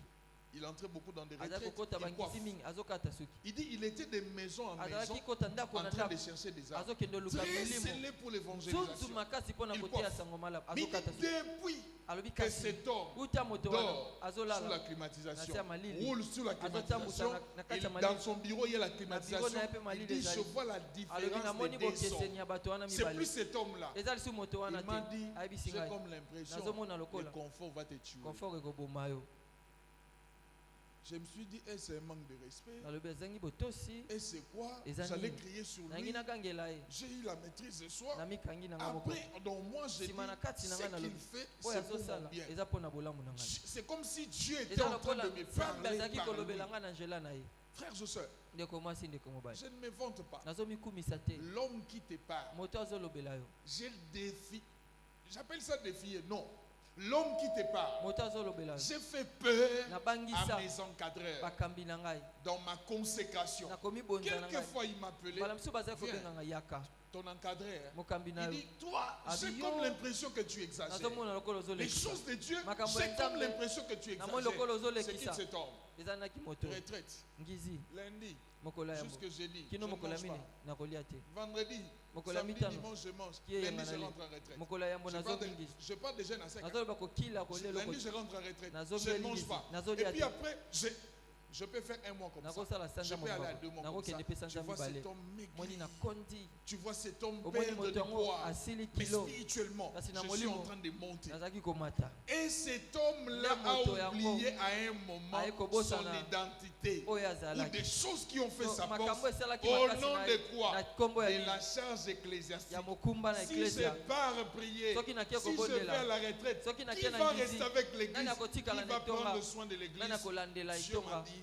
Il entrait beaucoup dans des aza retraites, kokota il coiffe. bangisi mingi azokata suki Il dit, il était de maison en maison azalaki kota ndako en na train de ndako chercher des armes. azokende oluka Très milimo scellé pour zuzu l'évangélisation. makasi mpona Il koteya coiffe. sango malamu Mais il dit, azokata suki depuis alobi que kasi cet homme uta moto wana dort sous la azolala climatisation, Nasia malili. roule sous la Azotambusa climatisation, na kati et ya malili. dans son bureau, il y a la bureau climatisation. na ye mpe Il malili dit, je ezali. vois la alobi différence namoni des deux sons. bokeseni ya bato wana C'est mibale plus cet homme-là. eza lisusu moto wana Il m'a te dit, ayebisi j'ai ngai comme l'impression nazomona que le lokola confort va te tuer. confort ekoboma yo Je me suis dit, est-ce un manque de respect? nalobi ezangi botosi Et c'est quoi? Eza J'allais nini? crier sur nangi lui. nagangela ye J'ai eu la maîtrise ce soir. namikangi na ngai moko Après, dans moi, j'ai dit, nsima na kati na ce ngai qu'il nalobi fait, oyo c'est pour mon azosala bien. eza mpo na bolamu na ngai C'est comme si Dieu était eza en train lokola de me nzambe parler azalaki par lui. kolobela ngai na nzela na ye Frères et sœurs, ndeko mwasi ndeko mobali je ne me vante pas. nazomikumisa te L'homme qui te parle, moto azolobela yo j'ai le défi. J'appelle ça défier. Non. L'homme qui te parle, moto azolobela yo j'ai fait peur à nabangisa mes encadreurs bakambi na ngai dans ma consécration. nakomi bonza na ngai Quelquefois, il m'appelait. mbala mosusu bazali Viens. kobenga ngai yaka Ton encadreur, mokambi na il yo dit, toi, j'ai Abio. comme l'impression que tu exagères. nazomona lokola Les ozolekisa choses de Dieu, Makambo j'ai ya comme Nzambe, l'impression que tu namoni lokola exagères. C'est qui ozolekisa cet homme? ezanaki moto Retraite. ngizi Lundi, mokolo ya yambo jusque jeudi. Je kino ne mokolo ya mange mine pas. nakolia te Vendredi, Mokolo ya samedi, mitano. dimanche, je mange. Qui est Lundi, je Yanganali. rentre en retraite. mokolo ya yambo Je parle de- nazomingi je parle de jeûne à 5 nazoloba kokila kolia Lundi, eloko je rentre en retraite. Nazo Je ne mange bielingisi. pas. Nazo Et lia puis te. après, je peux faire un mois comme ça. nakosala Je sanza peux aller à mokaba 2 mois comme nakokende mpe ça. Tu sanza vois cet mibale homme moni maigri. nakondi Tu vois cet homme omoni perdre moto du yango poids. asili Mais kilo spirituellement, Kasi na je suis en molimo. train de monter. nazalaki komata Et cet homme-là Nde moto a yango oublié à un moment aye son kobosana identité. oyo Ou azalaki des choses qui ont fait So, sa makambo force. esalaki Au makasi nom na de ye quoi? na kombo ya De nini? la charge ecclésiastique. ya mokumba na Si je eklesia pars prier, Soki nakia si je kobondela. vais à la retraite, Soki qui nakia na va ngizi. rester avec l'église? Nani Qui akotikala na va etonga? prendre soin de l'église? nani akolandela Dieu m'a etonga dit,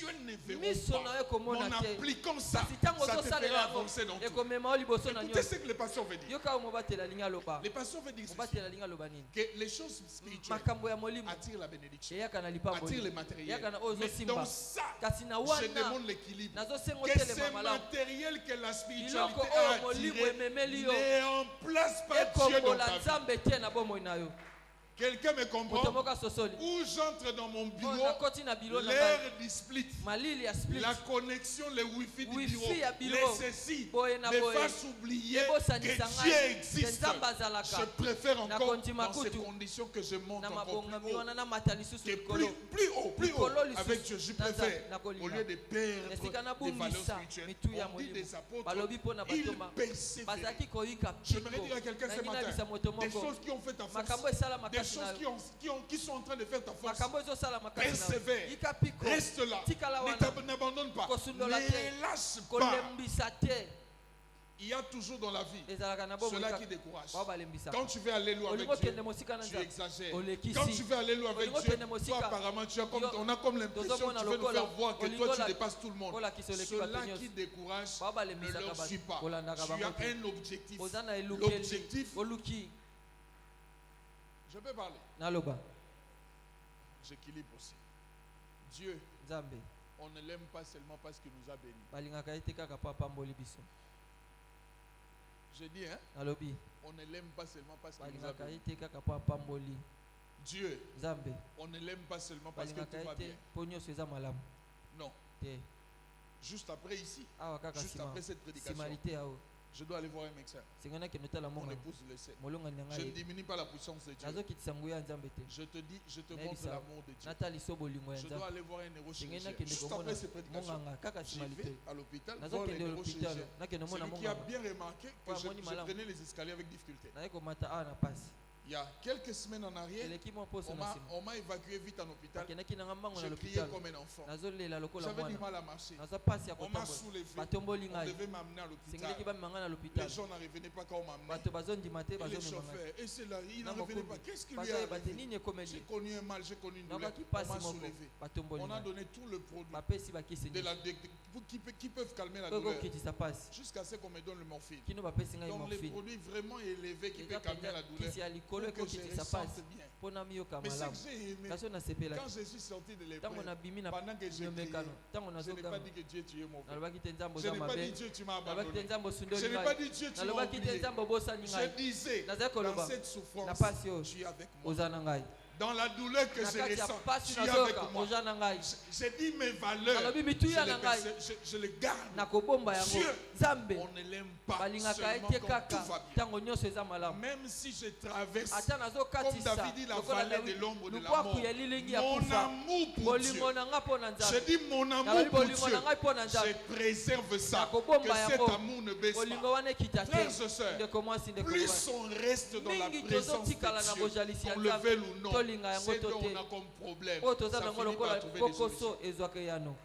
yeux ne verront miso na yo pas. Mais en komona te appliquant ça, kasi ntango ça te ozosalela fera yango avancer dans tout. ekomema yo liboso na Écoutez nyonso ce que les pasteurs veulent dire. esika oyo mobatela alingi aloba Les pasteurs veulent dire ceci, mobatela alingi aloba nini que les choses spirituelles makambo ya molimo attirent la bénédiction, eyaka na attirent lipamboli les matériels. eyaka na oyo Mais ozosimba dans ça, kasi na je wana demande l'équilibre. nazosenga Que otelema ces malamu matériels que la biloko spiritualité oyo a molimo attirés ememeli yo ne remplacent pas Dieu dans ekombola ta vie. nzambe te na bomoi na yo Quelqu'un me moto comprend? moko asosoli Où j'entre dans mon oyo bureau, nakoti na bilo na ngai l'air du split, malili ya split la connexion, le wifi du Wifi bureau, ya bureau. les ceci, Boye na me boye. fasse oublier ebosanisa que ngai Dieu ke existe. nzambe azalaka Je préfère encore nakondima dans ces kutu conditions que je monte na encore mabongami plus haut. wana namata lisusu Que likolo plus haut, Likolo lisusu. avec Dieu, je Naza- préfère, nakolinga. au lieu de perdre esika des valeurs nabungisa spirituelles, mitu ya on dit molimo des apôtres, balobi mpo na ils batoma persévèrent. bazalaki koyika J'aimerais dire à quelqu'un ce nangi matin, nabisa moto des moko choses qui ont fait ta makambo force, esala des makasi na choses yo qui sont en train de faire ta force. makambo ezosala makasi na yo Persévère, yika piko reste là, tikala wana n'abandonne pas, Kosundola te. ne lâche pas. kolembisa te Il y a toujours dans la vie ezalaka na bomoi cela kaka qui décourage. bao balembisaka Quand tu veux aller loin avec olingo Dieu, okende mosika na tu nzambe exagères. olekisi Quand tu veux aller loin avec Olingo Dieu, kende mosika. toi apparemment tu as comme, Yo- on a comme l'impression que tozomona tu veux nous lokola. faire voir que Olingo toi tu la- dépasses tout le monde. olakisa oleki bato Cela nyonso. qui décourage bao ne balembisaka leur suit pas. kolandaka Tu as bango te un objectif. oza na elukeli L'objectif, oluki je peux parler. naloba J'équilibre aussi. Dieu, nzambe on ne l'aime pas seulement parce qu'il nous a bénis. balingaka ye te kaka mpo apamboli biso Je dis, hein, nalobi on ne l'aime pas seulement parce qu'il nous a balingaka ye bénis. te kaka mpo apamboli Dieu, nzambe on ne l'aime pas seulement parce que balingaka tout ye va te bien. mpo nyonso eza malamu Non. te Juste après ici, awa kaka juste nsima après cette prédication, simalite yao je dois aller voir un médecin. senga nakende otala Mon monga épouse le sait. molonga na Je ne ngai diminue pas la puissance de Dieu. nazokitisa nguya ya nzambe te Je te dis, je te Mais montre ça- l'amour de Dieu. natalisa bolingo ya Je dois nzambe aller voir un senge neurochirurgien. nakende Juste komona après ces prédications, monganga kaka j'y simalite vais à l'hôpital voir le nazokende l'hôpital neurochirurgien. nakende omona Celui qui a monganga bien remarqué que Ouais, je Moni Malam. prenais les escaliers avec difficulté. naye komata awa na pasi Il y a quelques semaines en arrière, eleki mwa poso na nsima on m'a évacué vite en hôpital. akendaki nanga mbango na J'ai crié l'hôpital comme un enfant. nazolela lokola J'avais du mwana mal à marcher. naza pasi ya On m'a kotambola soulevé. batomboli On ngai devait m'amener à l'hôpital. sengeleki bamemanga na Les l'hôpital gens n'en revenaient pas quand on m'amenait. bato bazondima te Et les bazomema ngai chauffeurs, et c'est là, ils na n'en revenaient mokumbi pas. Qu'est-ce qui lui est bazoyeba te arrivé? nini J'ai ekomeli connu un mal, j'ai connu une douleur. nakaki On pasi m'a moko soulevé. batomboli On a ngai donné tout le produit bapesi bakisi de la, nyonso qui peuvent calmer la oyo douleur. kokitisa pasi Jusqu'à ce qu'on me donne le morphine. kino bapesi ngai Donc les morphine produits vraiment élevés qui eza peuvent calmer mpenza la douleur. kisi ya likolo Pour que je ekokitisa ressente pasi bien. mpo na miyoka Mais ce malamu que j'ai aimé, kasi oyo nasepelaki quand je suis sorti de ntango l'épreuve, nabimi na pendant que j'ai prié, nyomekano ntango je n'ai pas nazogama dit que Dieu tu es mauvais. nalobaki te nzambe Je oza n'ai pas mabe dit Dieu tu m'as nalobaki te abandonné. nzambe Je osundoli n'ai pas ngai dit Dieu tu m'as nalobaki te oublié. nzambe obosani Je ngai disais, nazali dans koloba cette souffrance, na pasi oyo tu es avec moi. oza na ngai Dans la douleur que na je kati ya ressens, pasi tu es avec nazoyoka moi. oza na ngai J'ai dit mes valeurs, nalobi mituya na ngai je les garde. nakobomba yango Dieu, nzambe on ne l'aime pas balingaka ye seulement te quand kaka tout va bien. ntango nyonso eza malamu Même si je traverse, ata comme nazokatisa David dit, la lokola vallée David, de l'ombre de la lubwaku mort, ya lilingi ya mon kufa amour pour Dieu, bolingo na ngai mpo na je nzambe dis mon amour nalobi pour bolingo Dieu, na ngai mpo na nzambe je préserve ça, nakobomba que cet yango amour ne baisse bolingo pas. wana ekita te Frères et sœurs, ndeko mwasi ndeko plus mobali on reste dans la mingi présence tozotikala na de Dieu, bojalisi ya qu'on le nzambe veuille ou non, tolinga yango c'est to qu'on te a comme problème, oyo toza ça nango finit lokola par trouver des solutions. kokoso ezwaka yano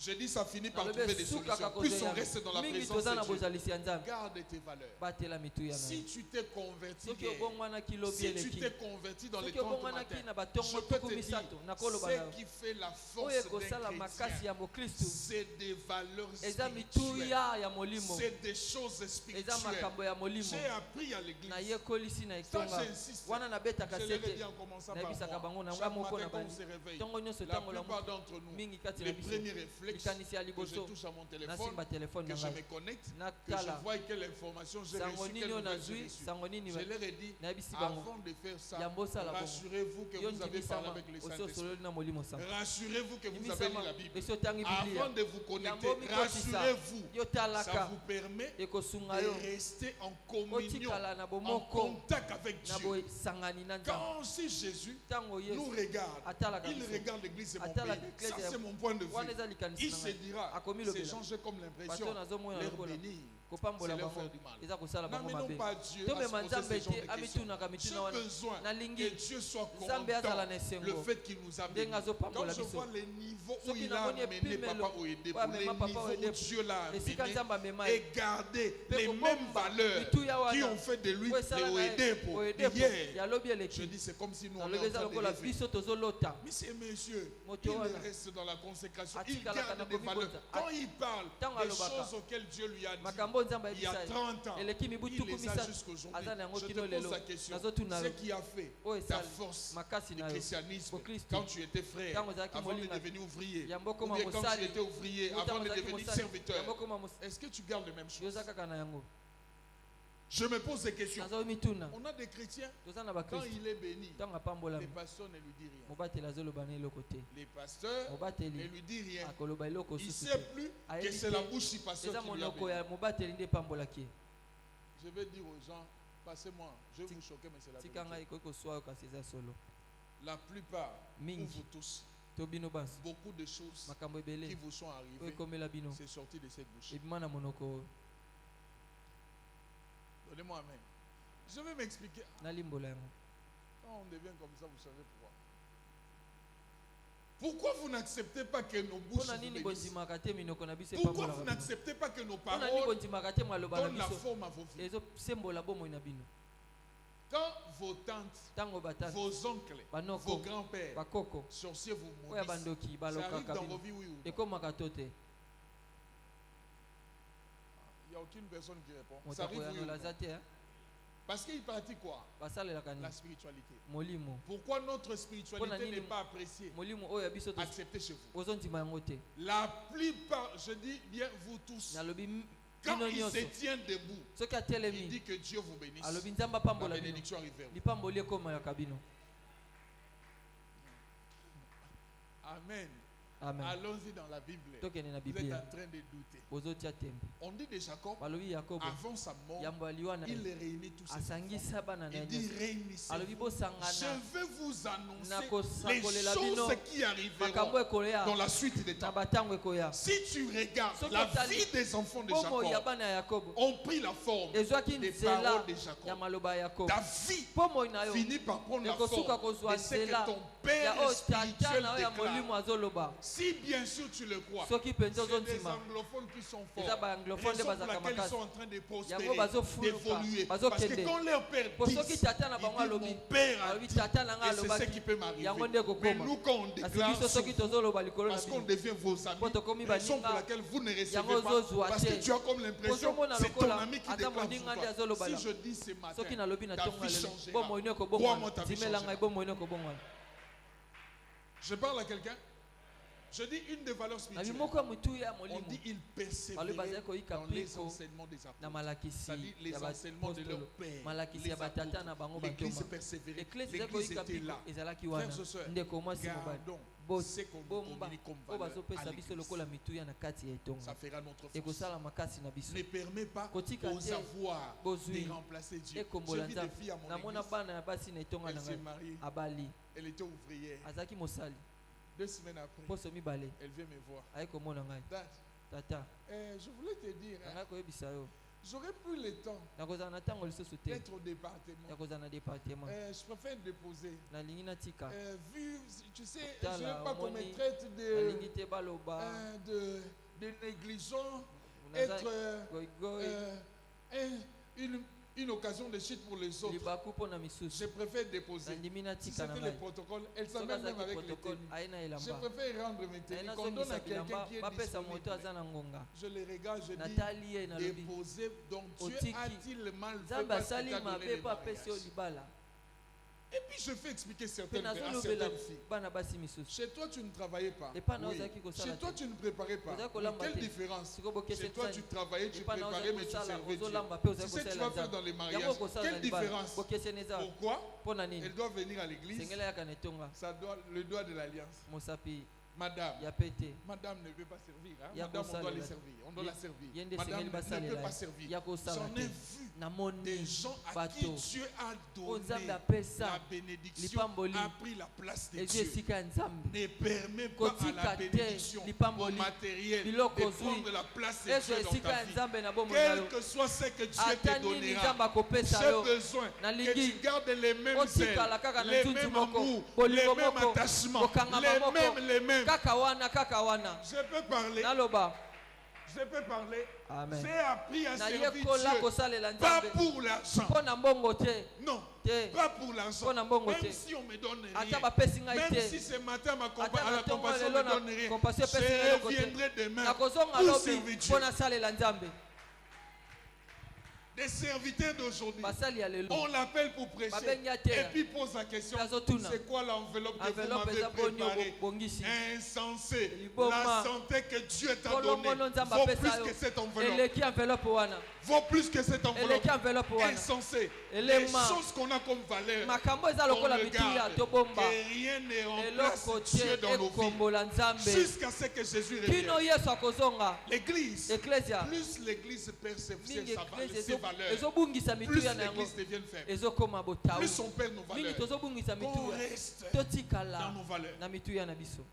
Je dis ça finit par nalobi trouver des esukaka solutions. Plus on kozwa reste dans la mingi présence toza na de Dieu, bozalisi ya nzambe garde tes valeurs. batela mituya na Si yo tu t'es converti soki hier, obongwanaki lobi si tu eleki t'es converti dans les soki 30 obongwanaki matins, na je batongo peux tuku te dire, misato nakoloba na yo ce qui fait la force oyo ekosala d'un makasi chrétien, ya mokristu c'est des valeurs eza spirituelles. mituya ya molimo C'est des choses eza spirituelles. makambo ya molimo J'ai appris à l'église. nayekolisi na Ça, etonga j'insiste. wana nabetaka Je l'ai sete dit en commençant par nayebisaka bango moi. na nga Chaque moko matin na quand on bani se réveille, ntongo nyonso la ntango plupart lamu d'entre nous, mingi kati le na biso premier réflexe likanisi ya que je liboso touche à mon téléphone, nasimba telefone que na je ngai me connecte, que je natala vois quelle information j'ai sango reçue, nini quelle oyo nouvelle j'ai nazwi reçue. sango nini Je leur ai dit, nayebisi bango avant de faire ça, yambo osala bongo rassurez-vous que yo vous avez parlé ndimisama avec le osi Saint-Esprit. osololi na molimo sango Rassurez-vous que vous avez lu ndimisama la Bible. esi otangi Avant biblia de vous connecter, yango mikotisa rassurez-vous. yo Ça talaka vous permet ekosunga yo de rester en communion, otikala na en bomoko contact avec na Dieu. bosangani na nzambe Quand si Jésus ntango nous yesu regarde, atalaka il biso regarde l'église et mon Atala pays. l'église Ça, ya- c'est mon point de vue. wana eza likanisi Il na se ngai dira, akomi ces lobela gens, j'ai comme l'impression, bato nazomona leur lokola bénir, kopambola c'est leur bango faire du mal. eza kosala bango N'amenons mabe pas Dieu à tomema se poser nzambe ce genre te de questions. amitunaka J'ai mituna wana besoin que nalingi Dieu soit nzambe azala na content esengo le fait qu'il nous a bénis. ndenge azopambola Quand je biso vois les niveaux où soki il a namoni amené epimelo Papa Oedé, oyo pour les amema papa niveaux Oedé où Dieu l'a esika amené, nzambe amema ye et garder Pe les kobomba mêmes valeurs mituya wana qui ont fait de lui po esala le na ye Oedé pour Oedé po hier. yalobi Je eleki dis, c'est comme si nous on est nalobi en eza train de lokola rêver. biso tozolota Mais ces messieurs, Moto ils wana. restent dans la consécration. Ils Atikala gardent kana des komibota. valeurs. Quand ils parlent Tango des alobaka. choses auxquelles Dieu lui a dit, makambo il y a 30 ans, il les a jusqu'aujourd'hui. Je te pose la question, ce qui a fait ta force du christianisme quand tu étais frère, avant de devenir ouvrier, ou bien quand tu étais ouvrier, avant de devenir serviteur, est-ce que tu gardes les mêmes choses? Je me pose des questions. On a des chrétiens, quand il est béni, les pasteurs ne lui disent rien. Les pasteurs ne lui disent rien. Il ne sait plus que c'est la bouche du pasteur qui lui a béni. Je vais dire aux gens, passez-moi, je vais vous choquer, mais c'est la vérité. La plupart, pour vous tous, beaucoup de choses qui vous sont arrivées, c'est sorti de cette bouche. Donnez-moi amen. Je vais m'expliquer. Quand on devient comme ça, vous savez pourquoi. Pourquoi vous n'acceptez pas que nos bouches vous bénissent? Pourquoi vous n'acceptez pas que nos paroles donnent la forme à vos vies? Quand vos tantes, vos oncles, vos grands-pères, sorciers vous maudissent, ça arrive dans vos vies, oui ou pas? Il n'y a aucune personne qui répond. Ça arrive, oui ou pas? Parce qu'il pratique quoi? La spiritualité. Pourquoi notre spiritualité n'est pas appréciée, acceptée chez vous? La plupart, je dis bien vous tous, quand il se tient debout, il dit que Dieu vous bénisse. La bénédiction arrive vers vous. Amen. Amen. Allons-y dans la Bible. Vous êtes en train de douter. On dit de Jacob, avant sa mort, il les réunit tous ses enfants. Il dit réunissez-vous. Je vais vous annoncer les choses qui arriveront dans la suite des temps. Si tu regardes la vie des enfants de Jacob, ont pris la forme des paroles de Jacob. Ta vie finit par prendre la forme de ce que ton père spirituel déclare. Si bien sûr tu le crois, c'est des anglophones qui sont forts. Raison pour laquelle ils sont en train de prospérer, d'évoluer. Parce que quand leur père dit, il dit mon père a dit, et c'est ce qui peut m'arriver. Mais nous quand on déclare sur vous, parce qu'on devient vos amis, raison pour laquelle vous ne recevez pas, parce que tu as comme l'impression c'est ton ami qui déclare sur toi. Si je dis ce matin, ta vie changera. Crois-moi, ta vie changera. Je parle à quelqu'un. Je dis une des valeurs spirituelles. On dit il persévérait dans les enseignements des apôtres. C'est-à-dire les enseignements de leur père. Les apôtres. L'église persévérait. L'église était là. Frères et sœurs, gardons ce qu'on communique comme valeur à l'église. Ça fera notre force. Ne permet pas aux avoirs de remplacer Dieu. J'ai vu des filles à mon église. Elle s'est mariée. Elle était ouvrière. 2 semaines après, elle vient me voir. Dad, je voulais te dire, j'aurais plus le temps d'être au département. Je préfère déposer. Vu, tu sais, je ne veux pas qu'on me traite de négligent, être une occasion de chute pour les autres. Je préfère déposer. Si c'était le protocole, elle s'amène même avec les tenues. Je préfère rendre mes tenues. Quand on donne à quelqu'un qui est disponible, je les regarde, je dis déposer. Donc Dieu a-t-il mal fait parce qu'il t'a donné le mariage? Et puis je fais expliquer certaines à certaines filles. Chez toi tu ne travaillais pas. Oui. Chez toi tu ne préparais pas. Oui. Quelle différence? Chez toi tu travaillais, tu préparais, mais tu servais Dieu. Tu sais, tu vas faire dans les mariages. Quelle différence? Pourquoi? Elle doit venir à l'église. Ça doit le doigt de l'alliance. Madame ne veut pas servir. Hein? Madame, on doit les servir. On doit la servir. Madame ne peut pas servir. J'en ai vu des gens à qui Dieu a donné la bénédiction, a pris la place de Dieu. Ne permet pas à la bénédiction, au matériel, de prendre la place de Dieu dans ta vie. Quel que soit ce que Dieu te donnera, j'ai besoin que tu gardes les mêmes ailes, les mêmes amours, les mêmes attachements, les mêmes. Je peux parler. Je peux parler. J'ai appris à servir Dieu. Pas pour l'argent. Non. Pas pour l'argent. Même si on me donne rien. Même si ce matin à la compassion ne me donne rien. Je reviendrai demain pour servir Dieu. Les serviteurs d'aujourd'hui, basali ya lelo on l'appelle pour prêcher. babengi ya te Et puis pose la question, Bazotuna. c'est quoi l'enveloppe que vous enveloppe m'avez eza boni préparée? obongisi Insensé. Liboma. La santé que Dieu t'a donnée kolongono nzambe vaut apesa plus yo que cette enveloppe. eleki enveloppe wana Vaut plus que cette enveloppe. eleki enveloppe wana Insensé. Les Elema. choses qu'on a comme valeur, makambo eza on lokola le mitu ya garde. tobomba Que rien ne remplace eloko Dieu te dans nos vies. ekombola nzambe Jusqu'à ce que Jésus kino revienne. yesu akozonga L'église, eklesia plus l'église percève mingi ses eklesi valeurs, ezobungisa mitu plus ya na yango l'église devient faible. ezokoma botawu Plus on perd nos mingi valeurs. tozobungisa mitu Qu'on ya reste totikala dans nos valeurs. na mitu ya na biso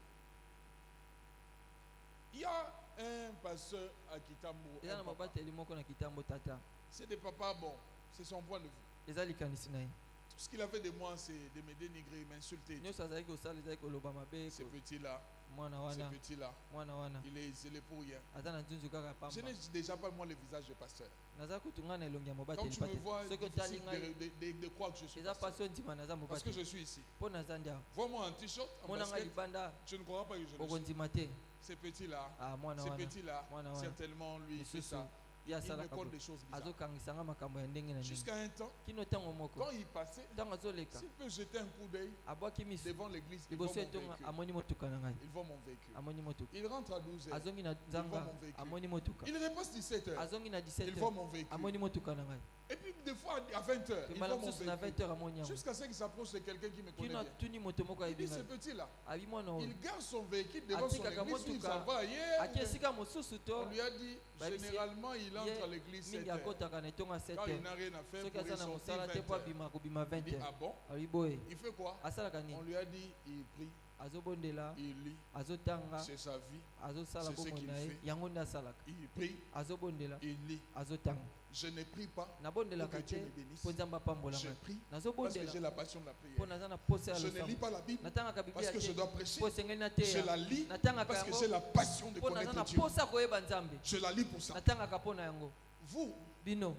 Il y a un pasteur à Kitambo. eza na mabateli moko na kitambo tata C'est des papas bons. C'est son point de vue. eza likanisi na ye Tout ce qu'il a fait de moi, c'est de me dénigrer, m'insulter. nyonso azalaki kosala ezalaki koloba mabe Ce petit-là, mwana ce wana petit-là, mwana wana il est zélé pour rien. aza na nzunzu kaka Je pamba n'ai déjà pas moi le visage de pasteur. naza kutunga na elongi ya Quand mobateli tu me pate vois, soki otali difficile ngai de croire que je suis eza pasteur. mpasi ondima naza Parce que mobateli je suis ici. mpo naza ndi awa Vois-moi en t-shirt, en mona ngai basket. libanda Je ne crois pas que je le suis. okondima te Ce petit-là, ah mwana ce wana petit-là, Mwana wana. certainement lui, il fait lisusu ça. ye Il me asalaka compte bo des choses bizarres. azokangisanga makambo ya ndenge na ndenge Jusqu'à un temps, kino ntango moko quand il passait, ntango azoleka s'il peut jeter un coup d'œil abwaki miso devant l'église, il voit liboso mon etonga véhicule. amoni motuka na ngai Il voit mon véhicule. amoni motuka Il rentre à 12h. azongi na nzanga mon véhicule. amoni motuka Il repasse 17h. azongi na Il 17 voit mon véhicule. amoni motuka na ngai Et puis des fois à 20h, il embala voit mon mosusu na véhicule. 20h amoni yango Jusqu'à ce qu'il s'approche de quelqu'un qui me connaît kino bien. atuni moto moko Il ayebi dit ce ngai petit-là, abi mwana oyo il garde son véhicule devant son atikaka église, il motuka s'en va ailleurs. aki esika mosusu to On lui a dit, Babisi, généralement il entre ye à l'église mingi 7h. akotaka na etonga 7 Quand il heures n'a rien à faire, soki pour aza na sortir mosala te 20 po heures. abima kobima 20 Il dit, heures ah bon? abi boye Il fait quoi? asalaka On nini lui a dit, il prie, azobondela il lit, azotanga c'est sa vie. azosala C'est ce bomoi qu'il na ye fait. yango nde asalaka Il prie, azobondela il lit. azotanga Je ne prie pas nabondelaka pour que Dieu te me bénisse. mpo nzambe apambola Je ngai prie parce que nazobondela j'ai la passion de la mpo prière. naza na posa ya Je ne lis losambo pas la Bible natangaka parce biblia que je te dois prêcher. mpo esengeli Je la nateya lis natangaka parce que yango j'ai la passion de mpo naza na connaître Dieu. posa koyeba nzambe Je la lis pour ça. natangaka mpo na yango Vous, bino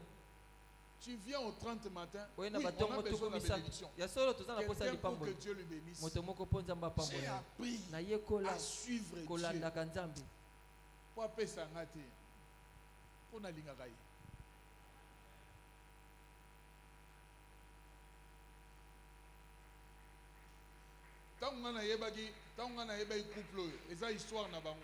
tu viens au 30 matin. Oui, oyenda on batongo a besoin tuku de la misato bénédiction. ya solo toza na posa ya Quelqu'un pour que lipamboli Dieu lui bénisse. moto moko mpo nzambe J'ai apambola appris nayekola à suivre Dieu. kolandaka nzambe Po apesanga te. Po nalingaka ye. Ntango nga nayebaki couple oyo, eza histoire na bango.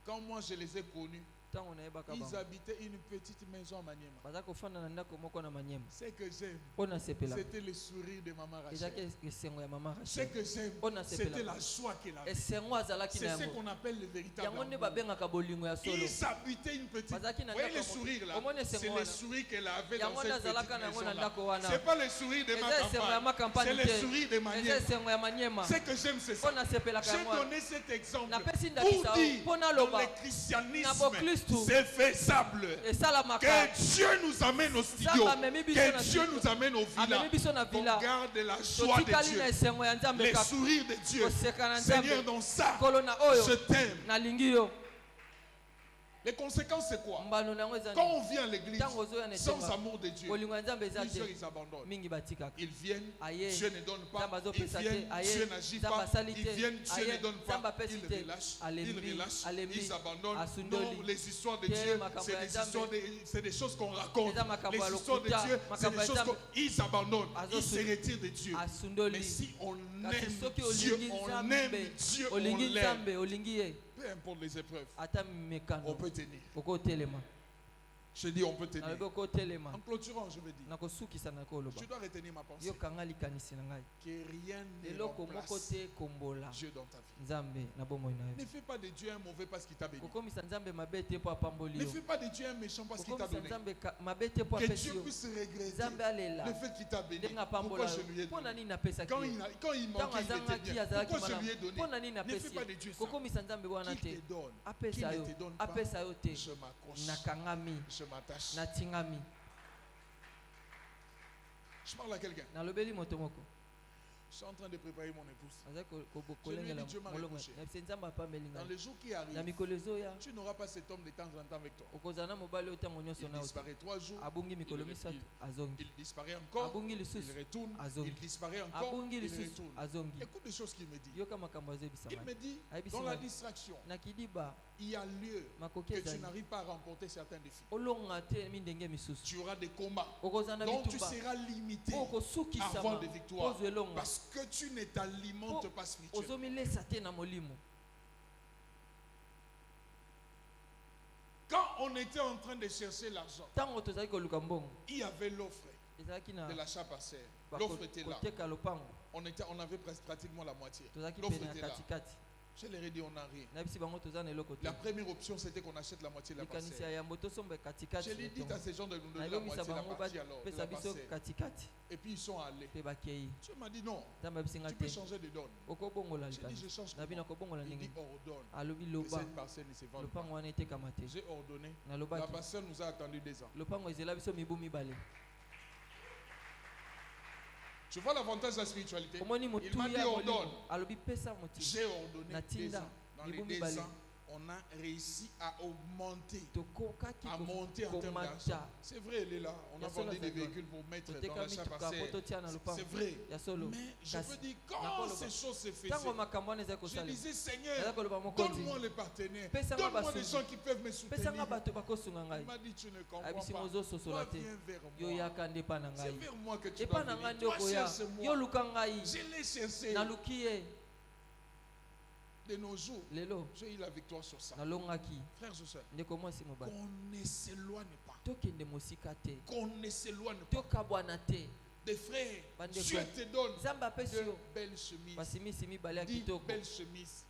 Quand moi je les ai connus, ntango nayebaka ils bango habitaient une petite maison à Maniema. baza kofanda na ndako moko na manyema Ce que j'aime, mpo nasepelaka c'était le sourire de maman ezalaki Rachel. esengo ya mama Ce rachel que j'aime, On a c'était sepelaka. la joie qu'elle avait. esengo azalaki C'est na ce yango qu'on appelle le véritable yango nde amour. babengaka bolingo ya solo Ils habitaient une petite. Bazalaki na Vous voyez ndako le moko. sourire là, Omoni c'est esengo le wana. sourire qu'elle avait dans Yango nde cette azalaka petite nango na maison là. ndako wana C'est pas le sourire de eza esengo ya ma campagne, c'est makampani le te sourire de eza Maniema. esengo ya manyema Ce que j'aime c'est mpo ça. nasepelaka J'ai yango wana donné cet exemple napesi pour ndakisa dire mpo dans naloba le christianisme na boklistu c'est faisable. esalamaka Que Dieu nous amène au studio, Nzambe amemi biso que na Dieu studio. nous amène au villa, amemi biso na qu'on villa garde la joie de totikali na Dieu, esengo ya nzambe les kaka sourires de Dieu. koseka na Seigneur, nzambe dans ça, kolo na oyo je t'aime. nalingi yo Les conséquences, c'est quoi? mbano na yango eza Quand nini on vient à l'église ntango ozoya na sans etonga amour de Dieu, bolingo ya nzambe eza plusieurs te ils abandonnent. mingi batikaka Ils viennent, Aye. Dieu ne donne pas. Nzambe Ils azopesa te viennent, aye Dieu n'agit nzambe pas. asali Ils te viennent, Dieu aye ne donne nzambe pas. apesi Ils te relâchent, alembi ils relâchent, alembi ils abandonnent. asundoli Non, les histoires de Te Dieu, makambo c'est ya des Nzambe. histoires, c'est des choses qu'on raconte. Eza makambo ya Les histoires de lokuta, Dieu, c'est makambo des ya choses Nzambe. qu'ils abandonnent. Ils Azosu- se retirent de Dieu. Mais asundoli si on kasi aime soki Dieu, olingi on aime nzambe Dieu, on olingi l'aime. nzambe olingi ye Peu importe les épreuves, ata on mekano peut tenir. okotelema Je dis on peut tenir. nalobi okotelema En clôturant, je veux dire, nakosukisa na koloba tu dois retenir ma pensée. yokanga likanisi na ngai Que rien ne eloko moko remplace te kombola Dieu dans ta vie. nzambe na bomoi na Ne yo fais pas de Dieu un mauvais parce qu'il t'a béni. kokomisa nzambe mabe te mpo apamboli Ne yo fais pas de Dieu un méchant parce qu'il t'a kokomisa donné. nzambe mabe te mpo Que apesi Dieu yo puisse regretter nzambe alela le fait qu'il t'a béni. ndenge Pourquoi apambola je yo lui ai mpo na donné? nini napesaki Quand ye il ntango manquait, il était azangaki bien. azalaki Pourquoi je lui ai malamu donné? mpo na nini Ne fais napesi pas de ye Dieu ça. kokomisa nzambe wana Qu'il te te donne, qu'il apesa ne yo te donne pas, apesa yo te je m'accroche, nakangami je m'attache. natingami Je parle à quelqu'un. nalobeli moto moko Je suis en train de préparer mon épouse. aza Je lui ai dit, Dieu m'a kolengela reproché. na biso nzambe apameli Dans ngai les jours qui na arrivent, mikolo ezoya tu n'auras pas cet homme de temps en temps avec toi. okozala na mobali oyo ntango nyonso Il na yo disparaît 3 jours. abungi mikolo misatu azongi Il disparaît encore. abungi Il lisusu retourne. azongi Il disparaît encore. abungi Il lisusu retourne. azongi Écoute les choses qu'il me dit. yoka makambo azoyebisa Il ngai me dit, ayebisi dans la ngai distraction, na kidiba il y a lieu makoki que tu ezali n'arrives pas à remporter certains défis. olonga te mindenge misusu Tu auras des combats. okozala na Donc tu bitumba seras limité po à okosukisama avoir des victoires. ozwa elonga Parce que tu ne t'alimentes pas spirituellement. ozomilesa te na molimo Quand on était en train de chercher l'argent, ntango tozalaki koluka mbongo il y avait l'offre ezalaki na de l'achat parcelle. L'offre était là. koteka lopango On avait presque pratiquement la moitié. tozalaki L'offre pene ya était là. katikati Je leur ai dit, on n'a rien. nayebisi bango toza na eloko te La première option, c'était qu'on achète la moitié de la likanisi parcelle. ya yambo tosomba katikati Je lui ai dit à ces gens de nous donner la nayebisa moitié de la bango partie alors, de bapesa la biso parcelle. katikati Et puis ils sont allés. mpe bakei Dieu m'a dit non, nzambe ayebisi nga tu peux te changer de donne. okobongola J'ai dit, je likanisi change nabi comment? nakobongola Il ndenge dit ordonne alobi que loba cette parcelle ne se vende pas. lopango wana etekama te J'ai ordonné. La nalobaki parcelle nous a attendu 2 ans. lopango ezela biso mibu mibale Tu vois l'avantage de la spiritualité? omoni Il m'a motu dit ya molimo ordonne. alobi pesa motima J'ai ordonné 2 Natinda, ans. Dans les Mibu 2 Mibale. ans, on a réussi à augmenter, tokokaki à monter en termes d'argent. komata C'est vrai, elle est là. On a Yasolo vendu des Zagor. véhicules pour mettre dans toteka l'achat mituka po parcelle. totia na lopango C'est vrai. ya solo Mais je Kasi, veux dire, nakoloba. quand ces choses se faisaient, ntango makambo wana eza je kosalela disais, eza Seigneur, koloba mokonzi donne-moi les partenaires. Pesanga Donne-moi des basungi. gens qui peuvent me pesanga soutenir. bato bakosunga Il ngai m'a dit, tu ne comprends ayebisi pas. mozososola Toi, te viens vers yo moi. yaka nde epa na C'est ngai vers moi que tu epa dois na ngai venir. nde Toi, okoya yo cherche-moi. luka ngai Je l'ai cherché. naluki ye De nos jours, lelo j'ai eu la victoire sur ça. nalongaki Frères et sœurs, ndeko mwasi mobali qu'on ne s'éloigne pas. tokende mosika te Qu'on ne s'éloigne pas. tokabwana te Des frères, Bandeko. Dieu te donne nzambe apesi de yo belles chemises. basimisi mibale ya 10 kitoko belles chemises.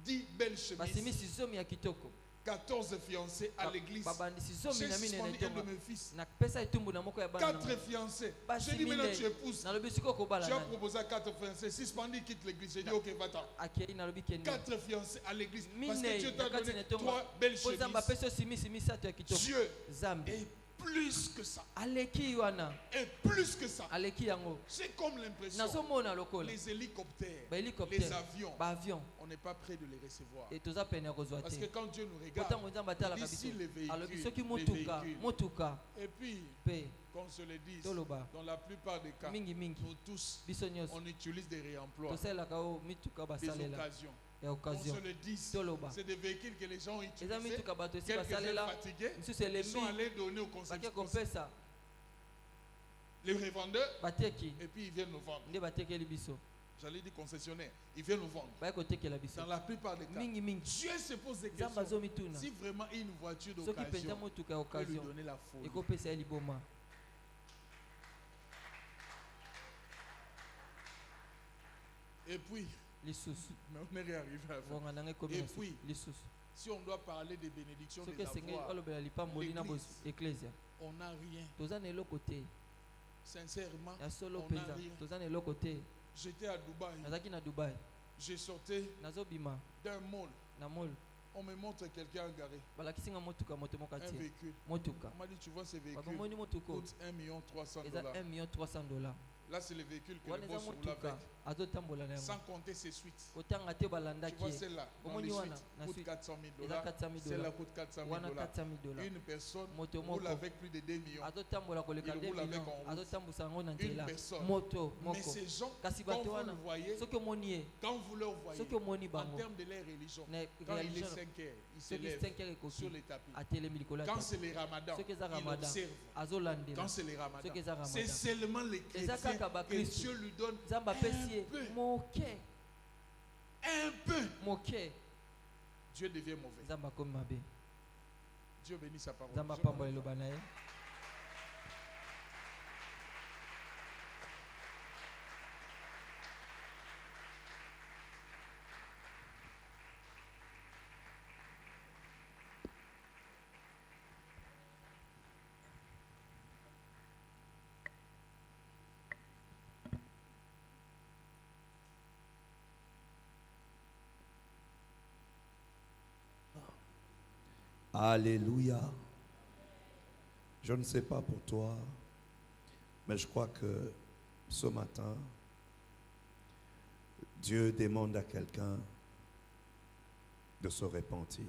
10 belles chemises. basimisi zomi ya kitoko 14 fiancés à l'église. babandisi zomi J'ai na mine na suspendu un de etonga mes fils. napesa etumbu na moko ya bana na 4 ngai. fiancés. Basi J'ai dit maintenant tu mine épouses. nalobi sikoyo kobala Tu as nani proposé à 4 fiancés. Suspendu, quitte l'église. J'ai dit ok, va-t'en. akei nalobi kende 4 fiancés à l'église. Parce mine que Dieu t'a na kati donné na etonga 3 belles po nzambe chemises. apesi yo simisi misato ya kitoko Dieu nzambe est plus que ça. aleki wana Et plus que ça. aleki yango J'ai comme l'impression, nazomona lokola les hélicoptères, les bahélicoptere avions, baavion on n'est pas prêt de les recevoir. e toza pene ya kozwa Parce que te quand Dieu nous po regarde, ntango nzambe atalaka d'ici biso les alobi soki véhicules, motuka et puis, mpe qu'on se le dise, toloba dans la plupart des cas, mingimingi nous tous, biso nyonso on utilise des réemplois, tosalelaka oyo mituka des basalela occasions. ya Qu'on occasion se le dise, toloba c'est des véhicules que les gens ont eza utilisés, mituka bato esi quelques-uns basalela fatigués, misusu ils sont elembi allés donner au bake conseil, kopesa les revendeurs, bateki et puis ils viennent nous vendre. nde batekeli biso J'allais dire concessionnaires, ils viennent nous vendre. baye kotekela biso Dans la plupart des cas, mingimingi Dieu se pose des nzambe questions. azomituna Si vraiment une voiture soki mpenza d'occasion motuka ya peut lui occasion donner la folie. ekopesa ye liboma Et puis, lisusu mais on est réarrivé à la fin. ngonga nanga ekomi Et na suka. puis, lisusu Si on doit parler des bénédictions soki des esengeli avoirs, olobela lipamboli na L'église. eklesia on n'a rien. toza na eloko te Sincèrement, ya solo on n'a mpenza rien. toza na eloko te J'étais à Dubaï. nazalaki na dubai Je sortais nazobima d'un mall. na mol On me montre quelqu'un garé, balakisi nga motuka moto moko un atie véhicule. motuka On m'a dit, tu vois ces véhicules babomoni motuka oyo coûtent 1 300 000 eza $. 1 300 $. Là, c'est le véhicule que wana le eza boss roule avec. motuka azotambola na Sans yango compter ses suites. kotanga te Tu balandaki vois ye celle-là, dans Omoni les wana, suites, na coûte suite. 400 000 eza $. 400 000 Celle-là $. coûte 400 000 wana $. 400 000 $. Une personne moto roule moko avec plus de 2 millions. azotambola koleka Il 2 roule avec millions en route. azotambusa yango na Une nzela personne. moto Mais moko ces gens, kasi quand bato vous wana le voyez, soki omoni ye quand vous le voyez, soki omoni en bango termes de leur religion, na quand il est religion 5 heures, ils se soki lèvent 5 heures sur ekoki les tapis. atelemi likolo ya Quand tapi. c'est les ramadans, soki eza il ramadan observe. azolandela Quand c'est les ramadans, soki eza c'est ramadan seulement les eza chrétiens kaka que bakristu Dieu lui donne nzambe apesi ye un peu. moke Un peu. moke Dieu devient mauvais. nzambe akomi mabe Dieu bénit sa parole. nzambe Je apambola m'en eloba na ye Alléluia. Je ne sais pas pour toi, mais je crois que ce matin, Dieu demande à quelqu'un de se repentir.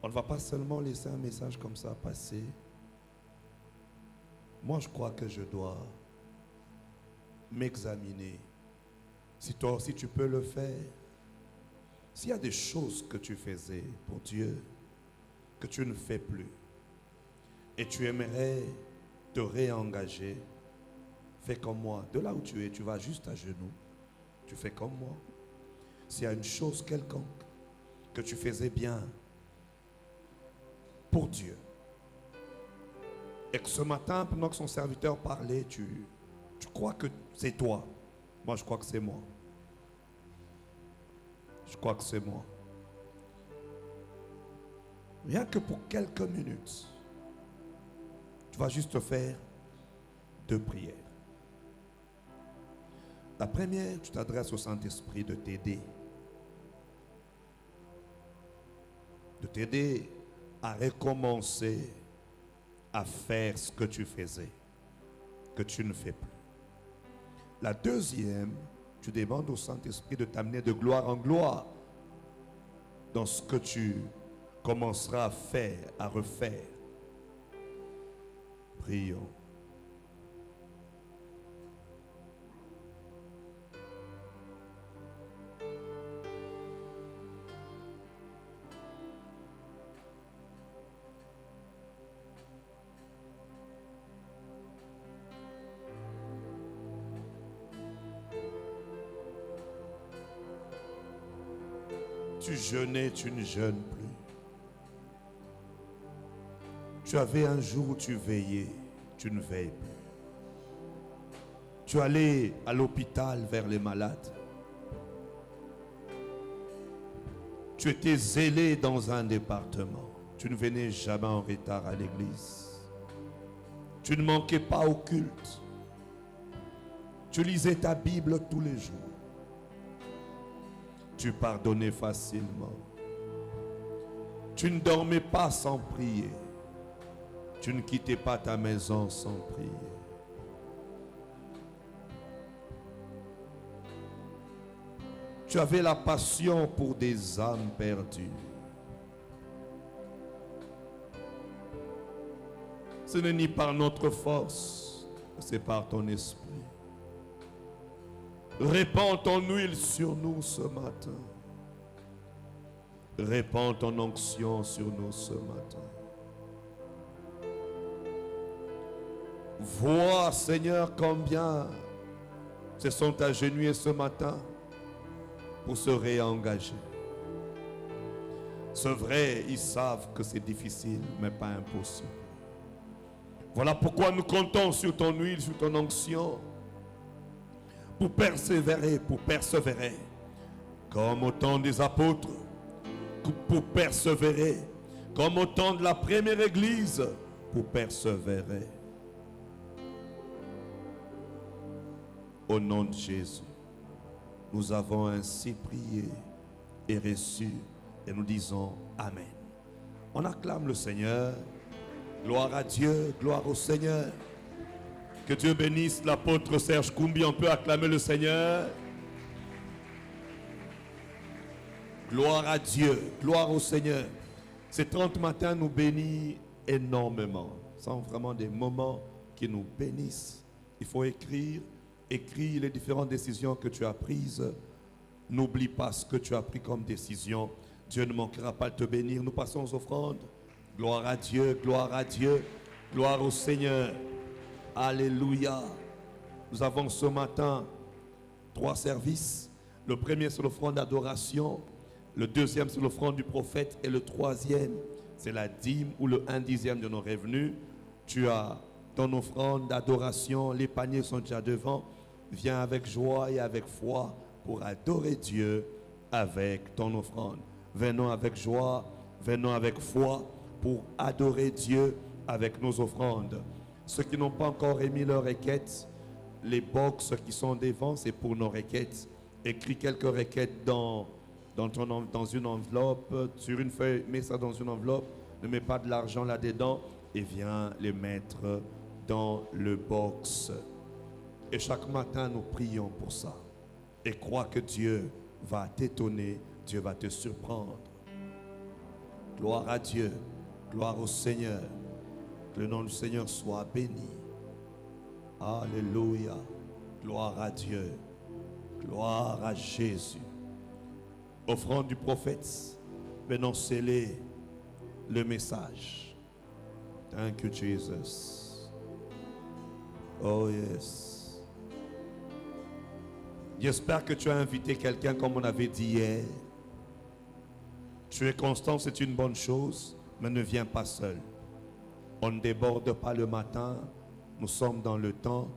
On ne va pas seulement laisser un message comme ça passer. Moi, je crois que je dois m'examiner. Si toi aussi tu peux le faire, s'il y a des choses que tu faisais pour Dieu, que tu ne fais plus, et tu aimerais te réengager, fais comme moi. De là où tu es, tu vas juste à genoux. Tu fais comme moi. S'il y a une chose quelconque que tu faisais bien pour Dieu, et que ce matin, pendant que son serviteur parlait, tu crois que c'est toi. Moi, je crois que c'est moi. Je crois que c'est moi. Rien que pour quelques minutes, tu vas juste faire 2 prières. La première, tu t'adresses au Saint-Esprit de t'aider. De t'aider à recommencer à faire ce que tu faisais, que tu ne fais plus. La deuxième, tu demandes au Saint-Esprit de t'amener de gloire en gloire dans ce que tu commenceras à faire, à refaire. Prions. Tu jeûnais, tu ne jeûnes plus. Tu avais un jour où tu veillais, tu ne veilles plus. Tu allais à l'hôpital vers les malades. Tu étais zélé dans un département. Tu ne venais jamais en retard à l'église. Tu ne manquais pas au culte. Tu lisais ta Bible tous les jours. Tu pardonnais facilement. Tu ne dormais pas sans prier. Tu ne quittais pas ta maison sans prier. Tu avais la passion pour des âmes perdues. Ce n'est ni par notre force, c'est par ton esprit. Répands ton huile sur nous ce matin. Répands ton onction sur nous ce matin. Vois, Seigneur, combien se sont agenouillés ce matin pour se réengager. C'est vrai, ils savent que c'est difficile, mais pas impossible. Voilà pourquoi nous comptons sur ton huile, sur ton onction, pour persévérer, comme au temps des apôtres, pour persévérer, comme au temps de la première église, pour persévérer. Au nom de Jésus, nous avons ainsi prié et reçu, et nous disons Amen. On acclame le Seigneur. Gloire à Dieu, gloire au Seigneur. Que Dieu bénisse l'apôtre Serge Koumbi. On peut acclamer le Seigneur. Gloire à Dieu, gloire au Seigneur. Ces 30 matins nous bénissent énormément. Ce sont vraiment des moments qui nous bénissent. Il faut écrire les différentes décisions que tu as prises. N'oublie pas ce que tu as pris comme décision. Dieu ne manquera pas de te bénir. Nous passons aux offrandes. Gloire à Dieu, gloire à Dieu, gloire au Seigneur. Alléluia. Nous avons ce matin 3 services. Le premier, c'est l'offrande d'adoration. Le deuxième, c'est l'offrande du prophète. Et le troisième, c'est la dîme ou le 1/10 de nos revenus. Tu as ton offrande d'adoration. Les paniers sont déjà devant. Viens avec joie et avec foi pour adorer Dieu avec ton offrande. Venons avec joie, venons avec foi pour adorer Dieu avec nos offrandes. Ceux qui n'ont pas encore émis leurs requêtes, les box qui sont devant, c'est pour nos requêtes. Écris quelques requêtes dans une enveloppe, sur une feuille, mets ça dans une enveloppe, ne mets pas de l'argent là-dedans et viens les mettre dans le box. Et chaque matin, nous prions pour ça. Et crois que Dieu va t'étonner, Dieu va te surprendre. Gloire à Dieu, gloire au Seigneur. Que le nom du Seigneur soit béni. Alléluia. Gloire à Dieu. Gloire à Jésus. Offrande du prophète, maintenant scellez le message. Thank you, Jesus. Oh yes. J'espère que tu as invité quelqu'un comme on avait dit hier. Tu es constant, c'est une bonne chose, mais ne viens pas seul. On ne déborde pas le matin, nous sommes dans le temps.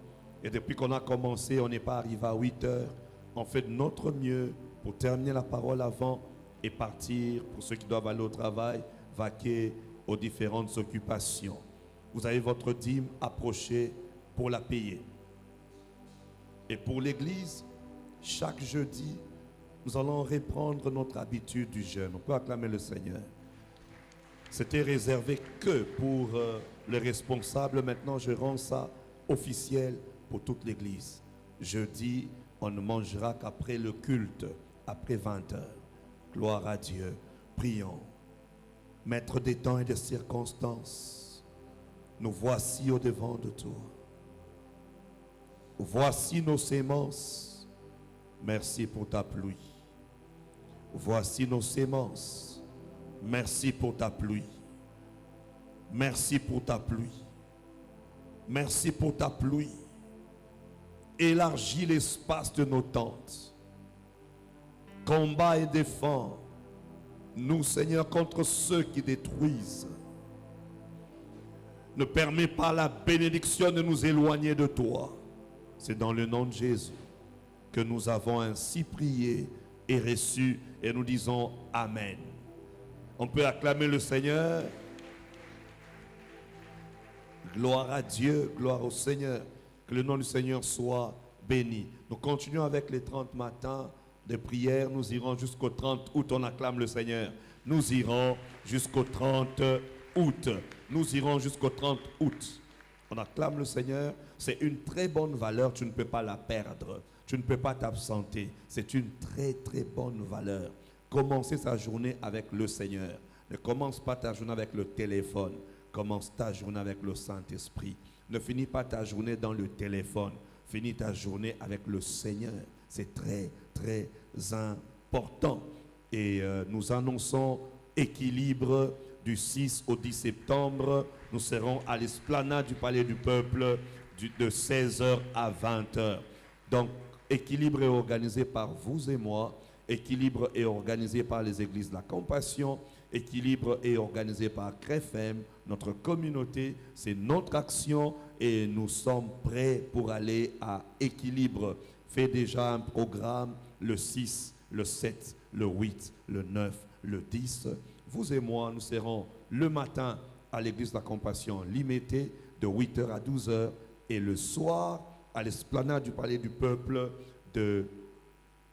Et depuis qu'on a commencé, on n'est pas arrivé à 8 heures. On fait de notre mieux pour terminer la parole avant et partir pour ceux qui doivent aller au travail, vaquer aux différentes occupations. Vous avez votre dîme, approchez pour la payer. Et pour l'église, chaque jeudi, nous allons reprendre notre habitude du jeûne. On peut acclamer le Seigneur. C'était réservé que pour les responsables. Maintenant, je rends ça officiel pour toute l'église. Jeudi, on ne mangera qu'après le culte, après 20 heures. Gloire à Dieu. Prions. Maître des temps et des circonstances, nous voici au devant de toi. Voici nos semences. Merci pour ta pluie. Voici nos semences. Merci pour ta pluie. Merci pour ta pluie. Merci pour ta pluie. Élargis l'espace de nos tentes. Combat et défends nous, Seigneur, contre ceux qui détruisent. Ne permets pas la bénédiction de nous éloigner de toi. C'est dans le nom de Jésus que nous avons ainsi prié et reçu et nous disons Amen. On peut acclamer le Seigneur. Gloire à Dieu, gloire au Seigneur. Que le nom du Seigneur soit béni. Nous continuons avec les 30 matins de prière. Nous irons jusqu'au 30 août. On acclame le Seigneur. Nous irons jusqu'au 30 août. Nous irons jusqu'au 30 août. On acclame le Seigneur. C'est une très bonne valeur. Tu ne peux pas la perdre. Tu ne peux pas t'absenter. C'est une très très bonne valeur. Commencez sa journée avec le Seigneur. Ne commence pas ta journée avec le téléphone. Commence ta journée avec le Saint-Esprit. Ne finis pas ta journée dans le téléphone. Finis ta journée avec le Seigneur. C'est très, très important. Et nous annonçons équilibre du 6 au 10 septembre. Nous serons à l'esplanade du Palais du Peuple de 16h à 20h. Donc, équilibre est organisé par vous et moi. Équilibre est organisé par les églises de la Compassion. Équilibre est organisé par CREFM, notre communauté. C'est notre action et nous sommes prêts pour aller à Équilibre. Fais déjà un programme le 6, le 7, le 8, le 9, le 10. Vous et moi, nous serons le matin à l'église de la Compassion Limité de 8h à 12h et le soir à l'esplanade du Palais du Peuple de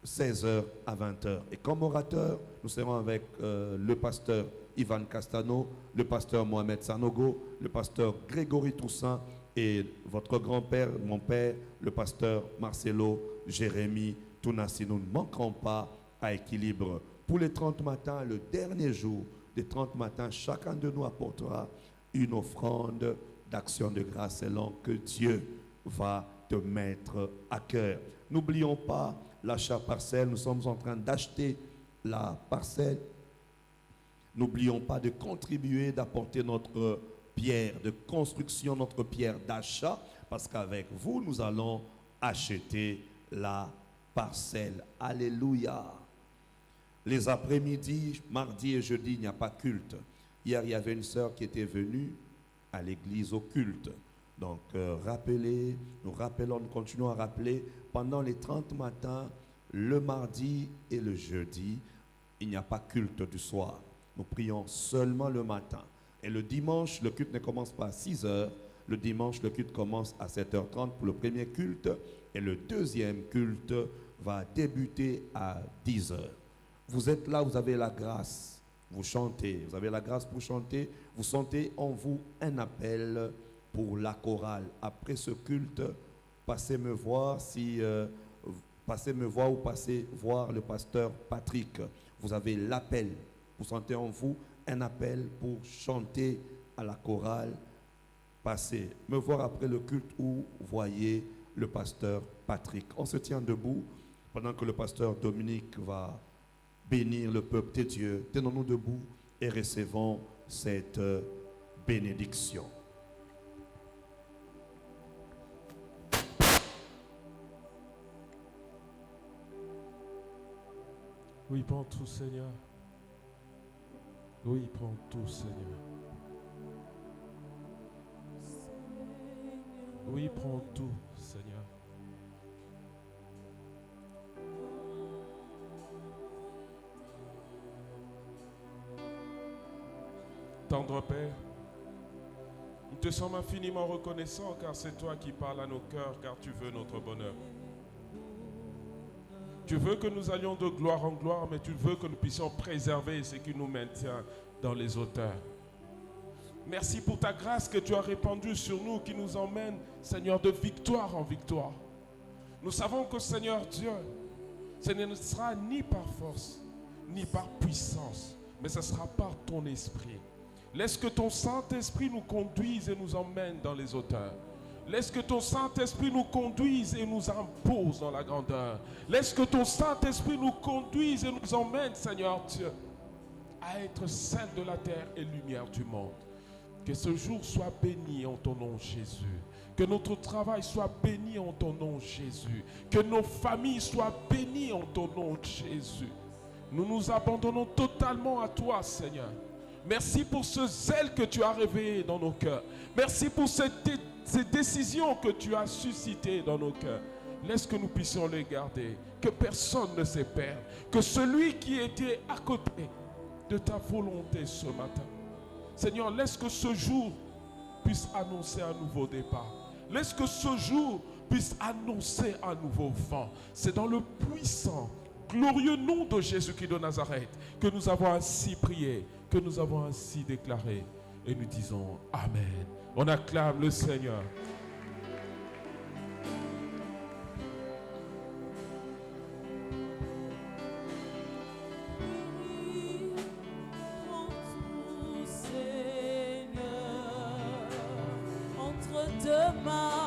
16h à 20h. Et comme orateur, nous serons avec le pasteur Ivan Castano, le pasteur Mohamed Sanogo, le pasteur Grégory Toussaint et votre grand-père, mon père, le pasteur Marcelo Jérémy Tounassi. Nous ne manquerons pas à Équilibre. Pour les 30 matins, le dernier jour des 30 matins, chacun de nous apportera une offrande d'action de grâce selon que Dieu va te mettre à cœur. N'oublions pas l'achat parcelle. Nous sommes en train d'acheter la parcelle. N'oublions pas de contribuer, d'apporter notre pierre de construction, notre pierre d'achat, parce qu'avec vous, nous allons acheter la parcelle. Alléluia. Les après-midi, mardi et jeudi, il n'y a pas culte. Hier, il y avait une sœur qui était venue à l'église au culte. Donc, rappelez, nous rappelons, nous continuons à rappeler, pendant les 30 matins, le mardi et le jeudi, il n'y a pas culte du soir. Nous prions seulement le matin. Et le dimanche, le culte ne commence pas à 6 heures. Le dimanche, le culte commence à 7h30 pour le premier culte. Et le deuxième culte va débuter à 10 heures. Vous êtes là, vous avez la grâce. Vous chantez, vous avez la grâce pour chanter. Vous sentez en vous un appel pour la chorale. Après ce culte, passez me voir passez me voir ou passez voir le pasteur Patrick. Vous avez l'appel. Vous sentez en vous un appel pour chanter à la chorale. Passez me voir après le culte ou voyez le pasteur Patrick. On se tient debout pendant que le pasteur Dominique va bénir le peuple de Dieu. Tenons-nous debout et recevons cette bénédiction. Oui, prends tout, Seigneur. Oui, prends tout, Seigneur. Oui, prends tout, Seigneur. Tendre Père, nous te sommes infiniment reconnaissants car c'est toi qui parles à nos cœurs, car tu veux notre bonheur. Tu veux que nous allions de gloire en gloire, mais tu veux que nous puissions préserver ce qui nous maintient dans les hauteurs. Merci pour ta grâce que tu as répandue sur nous, qui nous emmène, Seigneur, de victoire en victoire. Nous savons que, Seigneur Dieu, ce ne sera ni par force, ni par puissance, mais ce sera par ton esprit. Laisse que ton Saint-Esprit nous conduise et nous emmène dans les hauteurs. Laisse que ton Saint-Esprit nous conduise et nous impose dans la grandeur. Laisse que ton Saint-Esprit nous conduise et nous emmène, Seigneur Dieu, à être sel de la terre et lumière du monde. Que ce jour soit béni en ton nom, Jésus. Que notre travail soit béni en ton nom, Jésus. Que nos familles soient bénies en ton nom, Jésus. Nous nous abandonnons totalement à toi, Seigneur. Merci pour ce zèle que tu as réveillé dans nos cœurs. Merci pour ces décisions que tu as suscitées dans nos cœurs. Laisse que nous puissions les garder. Que personne ne se perde. Que celui qui était à côté de ta volonté ce matin, Seigneur, laisse que ce jour puisse annoncer un nouveau départ. Laisse que ce jour puisse annoncer un nouveau vent. C'est dans le puissant, glorieux nom de Jésus-Christ de Nazareth que nous avons ainsi prié, que nous avons ainsi déclaré. Et nous disons Amen. On acclame le Seigneur. Seigneur, entre deux mains.